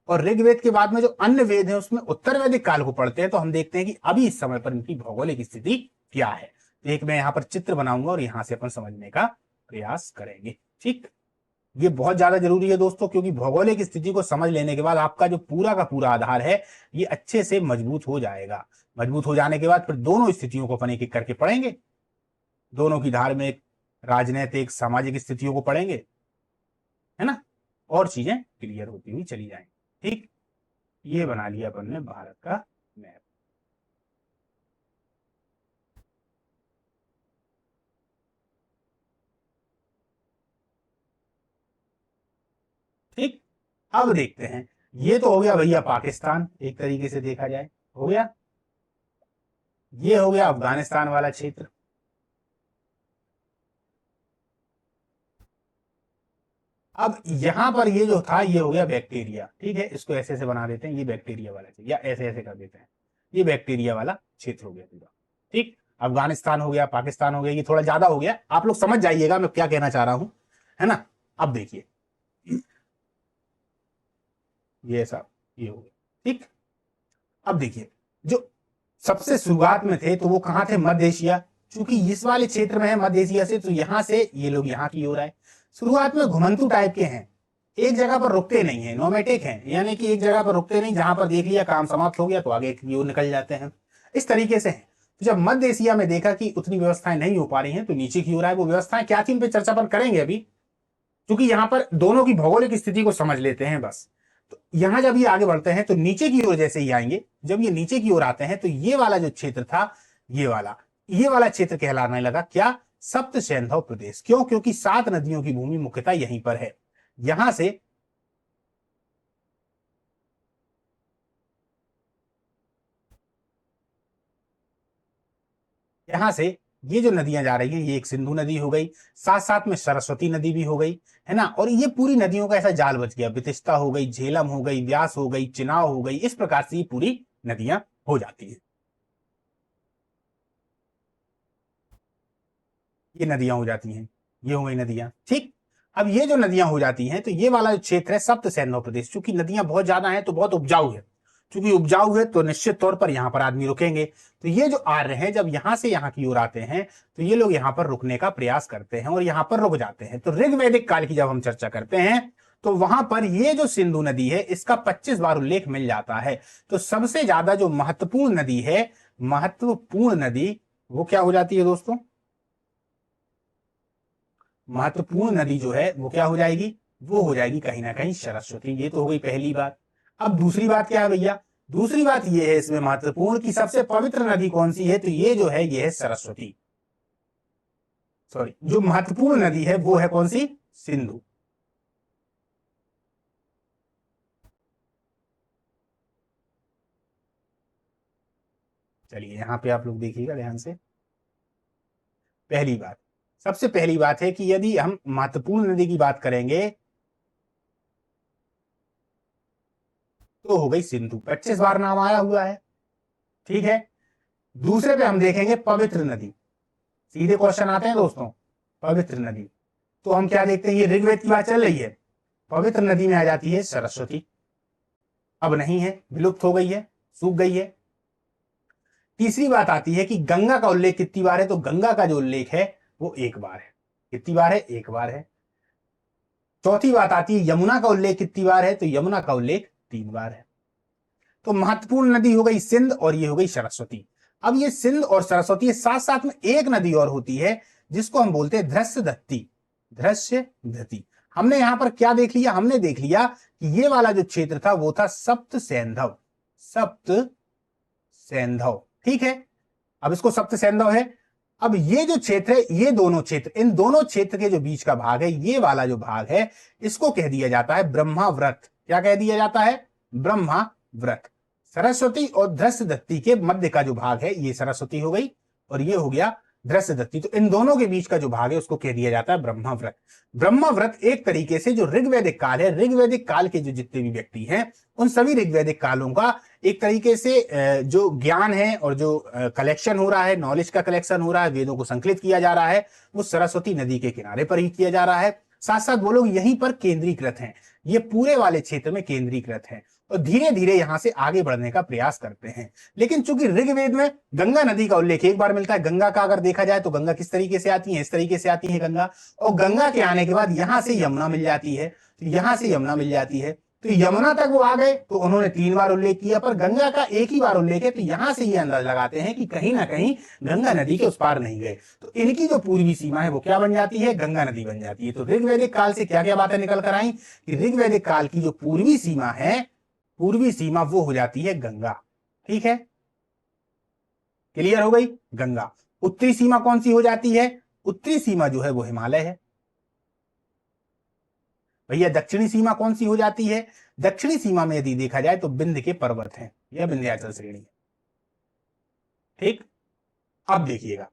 और ऋग्वेद के बाद में जो अन्य वेद है उसमें उत्तर वैदिक काल को पढ़ते हैं तो हम देखते हैं कि अभी इस समय पर इनकी भौगोलिक स्थिति क्या है। एक मैं यहाँ पर चित्र बनाऊंगा और यहां से अपन समझने का प्रयास करेंगे। ठीक, ये बहुत ज्यादा जरूरी है दोस्तों, क्योंकि भौगोलिक स्थिति को समझ लेने के बाद आपका जो पूरा का पूरा आधार है ये अच्छे से मजबूत हो जाएगा। मजबूत हो जाने के बाद फिर दोनों स्थितियों को अपन एक एक करके पढ़ेंगे, दोनों की धार्मिक, राजनीतिक, सामाजिक स्थितियों को पढ़ेंगे, है ना, और चीजें क्लियर होती हुई चली जाएंगी। ठीक, ये बना लिया अपन ने भारत का मैप। ठीक, अब देखते हैं, ये तो हो गया भैया पाकिस्तान, एक तरीके से देखा जाए हो गया। ये हो गया अफगानिस्तान वाला क्षेत्र। अब यहां पर ये जो था ये हो गया बैक्टीरिया। ठीक है, इसको ऐसे ऐसे बना देते हैं, ये बैक्टीरिया वाला क्षेत्र, या ऐसे ऐसे कर देते हैं, ये बैक्टीरिया वाला क्षेत्र हो गया पूरा। ठीक, अफगानिस्तान हो गया, पाकिस्तान हो गया, ये थोड़ा ज्यादा हो गया, आप लोग समझ जाइएगा मैं क्या कहना चाह रहा हूं, है ना। अब देखिए ये सब ये हो गया। ठीक, अब देखिए जो सबसे शुरुआत में थे तो वो कहां थे, मध्य एशिया। चूंकि इस वाले क्षेत्र में है मध्य एशिया से, तो यहां से ये लोग यहाँ की ओर आए। शुरुआत में घुमंतु टाइप के हैं, एक जगह पर रुकते नहीं है, नोमेटिक हैं, यानी कि एक जगह पर रुकते नहीं, जहां पर देख लिया काम समाप्त हो गया तो आगे की ओर निकल जाते हैं, इस तरीके से हैं। तो जब मध्य एशिया में देखा कि उतनी व्यवस्थाएं नहीं हो पा रही हैं तो नीचे की ओर आए। वो व्यवस्थाएं क्या थी उन पर चर्चा पर करेंगे अभी, क्योंकि यहां पर दोनों की भौगोलिक स्थिति को समझ लेते हैं बस। तो यहां जब ये आगे बढ़ते हैं तो नीचे की ओर जैसे ही आएंगे, जब ये नीचे की ओर आते हैं तो ये वाला जो क्षेत्र था, ये वाला क्षेत्र कहलाने लगा क्या, सप्त सैंधव प्रदेश। क्यों? क्योंकि 7 नदियों की भूमि मुख्यतः यहीं पर है। यहां से यहां से ये जो नदियां जा रही हैं, ये एक सिंधु नदी हो गई, साथ साथ में सरस्वती नदी भी हो गई, है ना। और ये पूरी नदियों का ऐसा जाल बच गया, बितिस्ता हो गई, झेलम हो गई, व्यास हो गई, चिनाव हो गई, इस प्रकार से ये पूरी नदियां हो जाती है। ये नदियां हो जाती हैं, ये हो गई नदियां, ठीक। अब ये जो नदियां हो जाती हैं तो ये वाला जो क्षेत्र है सप्त सैंधव प्रदेश, चूंकि नदियां बहुत ज्यादा हैं तो बहुत उपजाऊ है, चूंकि उपजाऊ है तो निश्चित तौर पर यहां पर आदमी रुकेंगे। तो ये जो आर्य हैं जब यहां से यहां की ओर आते हैं तो ये लोग यहां पर रुकने का प्रयास करते हैं और यहां पर रुक जाते हैं। तो ऋग्वैदिक काल की जब हम चर्चा करते हैं तो वहां पर ये जो सिंधु नदी है इसका 25 बार उल्लेख मिल जाता है। तो सबसे ज्यादा जो महत्वपूर्ण नदी है, महत्वपूर्ण नदी, वो क्या हो जाती है दोस्तों, महत्वपूर्ण नदी जो है वो क्या हो जाएगी, वो हो जाएगी कहीं ना कहीं सरस्वती। ये तो हो गई पहली बात। अब दूसरी बात क्या है भैया, दूसरी बात ये है इसमें महत्वपूर्ण की सबसे पवित्र नदी कौन सी है, तो ये जो है ये है सरस्वती। सॉरी, जो महत्वपूर्ण नदी है वो है कौन सी, सिंधु। चलिए यहां पे आप लोग देखिएगा ध्यान से। पहली बात, सबसे पहली बात है कि यदि हम महत्वपूर्ण नदी की बात करेंगे तो हो गई सिंधु, 25 बार नाम आया हुआ है, ठीक है। दूसरे पे हम देखेंगे पवित्र नदी, सीधे क्वेश्चन आते हैं दोस्तों, पवित्र नदी। तो हम क्या देखते हैं, ये ऋग्वेद की बात चल रही है, पवित्र नदी में आ जाती है सरस्वती, अब नहीं है, विलुप्त हो गई है, सूख गई है। तीसरी बात आती है कि गंगा का उल्लेख कितनी बार है, तो गंगा का जो उल्लेख है वो एक बार है। कितनी बार है, एक बार है। चौथी बात आती है यमुना का उल्लेख कितनी बार है, तो यमुना का उल्लेख 3 बार है। तो महत्वपूर्ण नदी हो गई सिंध और ये हो गई सरस्वती। अब ये सिंध और सरस्वती साथ साथ में एक नदी और होती है जिसको हम बोलते हैं धृष्य दत्ती, धृष्य दत्ती। हमने यहां पर क्या देख लिया, हमने देख लिया कि ये वाला जो क्षेत्र था वो था सप्त सैंधव, सप्त सैंधव, ठीक है। अब इसको सप्त सैंधव है। अब ये जो क्षेत्र है, ये दोनों क्षेत्र, इन दोनों क्षेत्र के जो बीच का भाग है, ये वाला जो भाग है इसको कह दिया जाता है ब्रह्माव्रत। क्या कह दिया जाता है, ब्रह्माव्रत। सरस्वती और धृष्य दत्ती के मध्य का जो भाग है ये सरस्वती हो गई और ये हो गया धृष्य दत्ती। तो इन दोनों के बीच का जो भाग है उसको कह दिया जाता है ब्रह्माव्रत। ब्रह्माव्रत एक तरीके से जो ऋग्वैदिक काल है, ऋग्वैदिक काल के जो जितने भी व्यक्ति हैं उन सभी ऋग्वैदिक कालों का एक तरीके से जो ज्ञान है और जो कलेक्शन हो रहा है, नॉलेज का कलेक्शन हो रहा है, वेदों को संकलित किया जा रहा है, वो सरस्वती नदी के किनारे पर ही किया जा रहा है। साथ साथ वो लोग यहीं पर केंद्रीकृत हैं, ये पूरे वाले क्षेत्र में केंद्रीकृत हैं और धीरे धीरे यहां से आगे बढ़ने का प्रयास करते हैं। लेकिन चूंकि ऋग्वेद में गंगा नदी का उल्लेख एक बार मिलता है, गंगा का अगर देखा जाए तो गंगा किस तरीके से आती है, इस तरीके से आती है गंगा, और गंगा के आने के बाद यहां से यमुना मिल जाती है, तो यहां से यमुना मिल जाती है, तो यमुना तक वो आ गए तो उन्होंने 3 बार उल्लेख किया, पर गंगा का एक ही बार उल्लेख है। तो यहां से ये अंदाज लगाते हैं कि कहीं ना कहीं गंगा नदी के उस पार नहीं गए, तो इनकी जो पूर्वी सीमा है वो क्या बन जाती है, गंगा नदी बन जाती है। तो ऋग्वैदिक काल से क्या क्या बातें निकल कर आई कि ऋग्वैदिक काल की जो पूर्वी सीमा है, पूर्वी सीमा वो हो जाती है गंगा, ठीक है, क्लियर हो गई, गंगा। उत्तरी सीमा कौन सी हो जाती है, उत्तरी सीमा जो है वो हिमालय है। भैया दक्षिणी सीमा कौन सी हो जाती है, दक्षिणी सीमा में यदि देखा जाए तो विंध्य के पर्वत हैं, यह विंध्याचल श्रेणी है, ठीक। अब देखिएगा,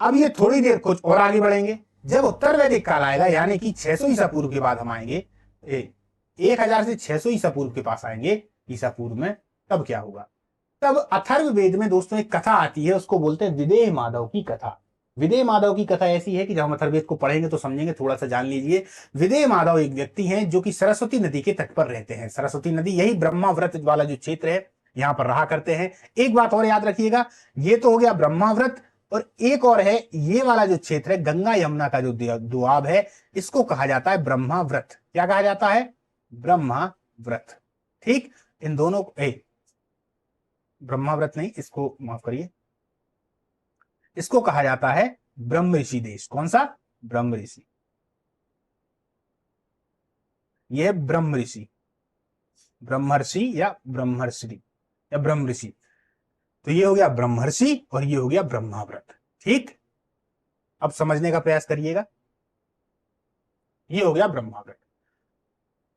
अब ये थोड़ी देर कुछ और आगे बढ़ेंगे, जब उत्तर वैदिक काल आएगा यानी कि 600 ईसा पूर्व के बाद हम आएंगे, 1000 से 600 ईसा पूर्व के पास आएंगे, ईसा पूर्व में, तब क्या होगा, तब अथर्व वेद में दोस्तों एक कथा आती है, उसको बोलते हैं विदेह माधव की कथा। विदेह माधव की कथा ऐसी है कि जब हम अथर्ववेद को पढ़ेंगे तो समझेंगे, थोड़ा सा जान लीजिए। विदेह माधव एक व्यक्ति हैं जो कि सरस्वती नदी के तट पर रहते हैं, सरस्वती नदी यही ब्रह्माव्रत वाला जो क्षेत्र है यहां पर रहा करते हैं। एक बात और याद रखिएगा, ये तो हो गया ब्रह्माव्रत, और एक और है ये वाला जो क्षेत्र है गंगा यमुना का जो दुआब है, इसको कहा जाता है ब्रह्माव्रत। क्या कहा जाता है, ब्रह्माव्रत, ठीक। इन दोनों ब्रह्माव्रत नहीं, इसको माफ करिए, इसको कहा जाता है ब्रह्म ऋषि देश। कौन सा? ब्रह्म ऋषि। यह ब्रह्म ऋषि, ब्रह्मर्षि या ब्रह्मर्षि या ब्रह्म ऋषि। तो ये हो गया ब्रह्मर्षि और ये हो गया ब्रह्माव्रत। ठीक, अब समझने का प्रयास करिएगा। ये हो गया ब्रह्माव्रत।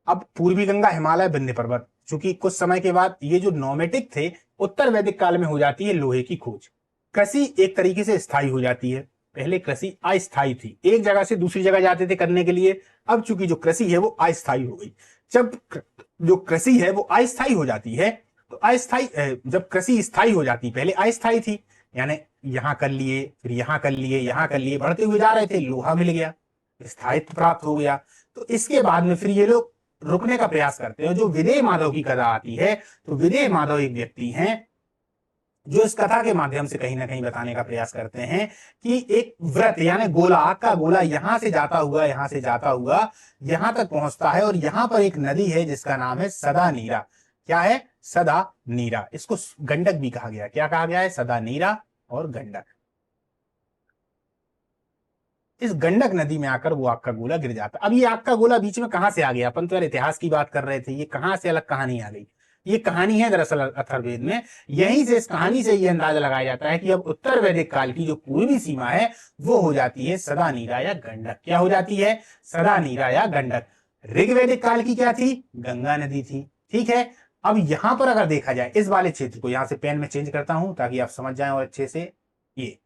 अब पूर्वी गंगा, हिमालय, विंध्य पर्वत, चूंकि कुछ समय के बाद ये जो नोमेटिक थे, उत्तर वैदिक काल में हो जाती है लोहे की खोज। कृषि एक तरीके से स्थायी हो जाती है। पहले कृषि अस्थायी थी, एक जगह से दूसरी जगह जाते थे करने के लिए। अब चूंकि जो कृषि है वो अस्थायी हो गई। जब जो कृषि है वो अस्थायी हो जाती है, तो अस्थायी, जब कृषि स्थायी हो जाती, पहले अस्थायी थी, यानी यहां कर लिए, फिर यहां कर लिए, यहां कर लिए, बढ़ते हुए जा रहे थे, लोहा मिल गया, स्थायित्व प्राप्त हो गया। तो इसके बाद में फिर ये लोग रुकने का प्रयास करते हैं। जो विदेह माधव की कथा आती है, तो विदेह माधव एक व्यक्ति हैं जो इस कथा के माध्यम से कहीं ना कहीं बताने का प्रयास करते हैं कि एक व्रत, यानी गोला, आग का गोला यहां से जाता हुआ, यहां से जाता हुआ यहां तक पहुंचता है, और यहां पर एक नदी है जिसका नाम है सदा नीरा। क्या है? सदा नीरा। इसको गंडक भी कहा गया। क्या कहा गया है? सदा नीरा और गंडक। इस गंडक नदी में आकर वो आग का गोला गिर जाता। अब ये आग का गोला बीच में कहां से आ गया? अपन तो यार इतिहास की बात कर रहे थे, ये कहां से अलग कहानी आ गई? ये कहानी है दरअसल अथर्ववेद में। यहीं से, इस कहानी से ये अंदाजा लगाया जाता है कि अब उत्तर वैदिक काल की जो पूर्वी सीमा है वो हो जाती है सदा नीरा या गंडक। क्या हो जाती है? सदा नीरा या गंडक। ऋग्वैदिक काल की क्या थी? गंगा नदी थी। ठीक है, अब यहां पर अगर देखा जाए इस वाले क्षेत्र को, यहां से पेन में चेंज करता हूं ताकि आप समझ जाएं और अच्छे से। ये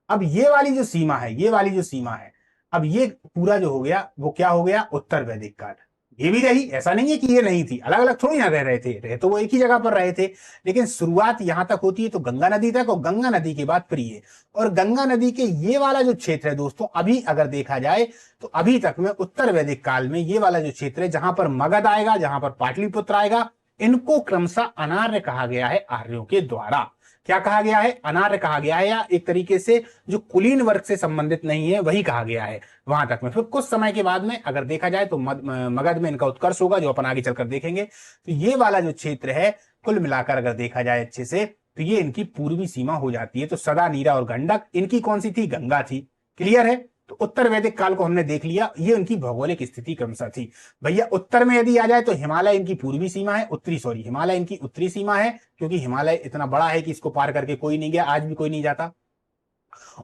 अब ये वाली जो सीमा है, ये वाली जो सीमा है, अब ये पूरा जो हो गया वो क्या हो गया? उत्तर वैदिक काल। ये भी रही, ऐसा नहीं है कि ये नहीं थी, अलग अलग थोड़ी ना रह रहे थे, रहे तो वो एक ही जगह पर रहे थे, लेकिन शुरुआत यहां तक होती है तो गंगा नदी तक, और गंगा नदी के बाद फिर ये, और गंगा नदी के ये वाला जो क्षेत्र है दोस्तों, अभी अगर देखा जाए तो अभी तक में उत्तर वैदिक काल में ये वाला जो क्षेत्र है, जहां पर मगध आएगा, जहां पर पाटलिपुत्र आएगा, इनको क्रमशः अनार्य कहा गया है आर्यों के द्वारा। क्या कहा गया है? अनार्य कहा गया है, या एक तरीके से जो कुलीन वर्ग से संबंधित नहीं है वही कहा गया है वहां तक में। फिर कुछ समय के बाद में अगर देखा जाए तो मगध में इनका उत्कर्ष होगा, जो अपन आगे चलकर देखेंगे। तो ये वाला जो क्षेत्र है कुल मिलाकर अगर देखा जाए अच्छे से, तो ये इनकी पूर्वी सीमा हो जाती है। तो सदा, नीरा और गंडक इनकी कौन सी थी? गंगा थी। क्लियर है? तो उत्तर वैदिक काल को हमने देख लिया, ये उनकी भौगोलिक स्थिति क्रमशः थी। भैया उत्तर में यदि आ जाए तो हिमालय इनकी पूर्वी सीमा है, हिमालय इनकी उत्तरी सीमा है, क्योंकि हिमालय इतना बड़ा है कि इसको पार करके कोई नहीं गया, आज भी कोई नहीं जाता।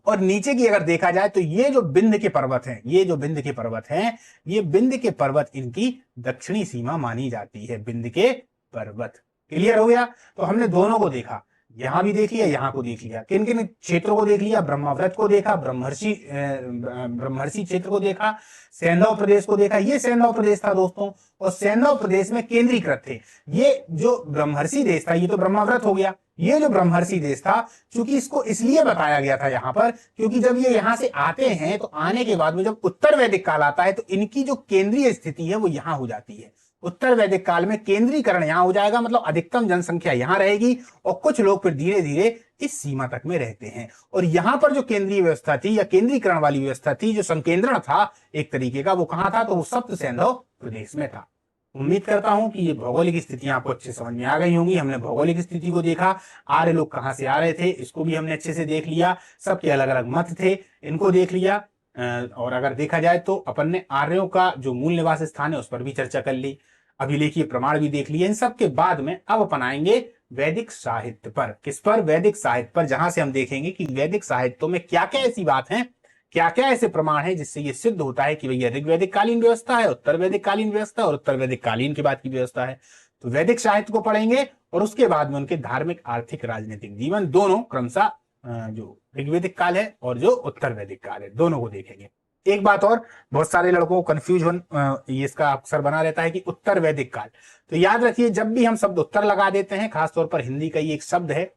और नीचे की अगर देखा जाए तो ये जो बिंद के पर्वत हैं, ये जो बिंद के पर्वत हैं, ये बिंद के पर्वत इनकी दक्षिणी सीमा मानी जाती है, बिंद के पर्वत। क्लियर हो गया? तो हमने दोनों को देखा, यहां भी देख लिया, यहां को देख लिया। किन किन क्षेत्रों को देख लिया? ब्रह्माव्रत को देखा, ब्रह्मर्षि क्षेत्र को देखा, सैंधव प्रदेश को देखा। ये सैंधव प्रदेश था दोस्तों, और सैंधव प्रदेश में केंद्रीकृत थे। ये जो ब्रह्मर्षि देश था, ये तो ब्रह्माव्रत हो गया। ये जो ब्रह्मर्षि देश था, चूंकि इसको इसलिए बताया गया था यहां पर, क्योंकि जब ये यहां से आते हैं तो आने के बाद में जब उत्तर वैदिक काल आता है तो इनकी जो केंद्रीय स्थिति है वो यहां हो जाती है। उत्तर वैदिक काल में केंद्रीकरण यहां हो जाएगा, मतलब अधिकतम जनसंख्या यहां रहेगी, और कुछ लोग फिर धीरे धीरे इस सीमा तक में रहते हैं। और यहां पर जो केंद्रीय व्यवस्था थी या केंद्रीकरण वाली व्यवस्था थी, जो संकेंद्रण था एक तरीके का, वो कहां था? तो वो सप्त सैंधव प्रदेश में था। उम्मीद करता हूं कि ये भौगोलिक स्थितियां आपको अच्छे समझ में आ गई होंगी। हमने भौगोलिक स्थिति को देखा, आर्य लोग कहां से आ रहे थे इसको भी हमने अच्छे से देख लिया, सबके अलग अलग मत थे इनको देख लिया। और अगर देखा जाए तो अपन ने आर्यों का जो मूल निवास स्थान है उस पर भी चर्चा कर ली, अभिलेखीय प्रमाण भी देख लिए। इन सब के बाद में अब अपन आएंगे वैदिक साहित्य पर। किस पर? वैदिक साहित्य पर, जहां से हम देखेंगे कि वैदिक साहित्यों में क्या क्या ऐसी बात है, क्या क्या ऐसे प्रमाण है जिससे ये सिद्ध होता है कि भैया ऋग्वैदिक कालीन व्यवस्था है, उत्तर वैदिक कालीन व्यवस्था, और उत्तर वैदिक कालीन के बाद की व्यवस्था है। तो वैदिक साहित्य को पढ़ेंगे और उसके बाद में उनके धार्मिक, आर्थिक, राजनीतिक जीवन दोनों क्रमशः, जो ऋग्वैदिक काल है और जो उत्तर वैदिक काल है, दोनों को देखेंगे। एक बात और, बहुत सारे लड़कों को कंफ्यूजन इसका अक्सर बना रहता है कि उत्तर वैदिक काल, तो याद रखिए जब भी हम शब्द उत्तर लगा देते हैं, खासतौर पर हिंदी का ये एक शब्द है,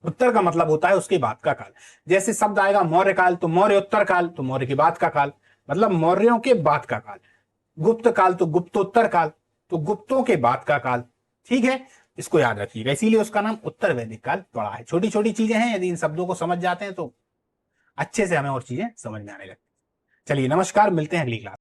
उत्तर का मतलब होता है उसके बाद का काल। जैसे शब्द आएगा मौर्य काल, तो मौर्य उत्तर काल, तो मौर्य के बाद का काल, मतलब मौर्यों के बाद का काल। गुप्त काल तो गुप्तोत्तर काल, तो गुप्तों के बाद का काल। ठीक है, इसको याद रखिएगा, इसीलिए उसका नाम उत्तर वैदिक काल पड़ा है। छोटी छोटी चीजें हैं, यदि इन शब्दों को समझ जाते हैं तो अच्छे से हमें और चीजें समझ में आने लगती। चलिए नमस्कार, मिलते हैं अगली क्लास।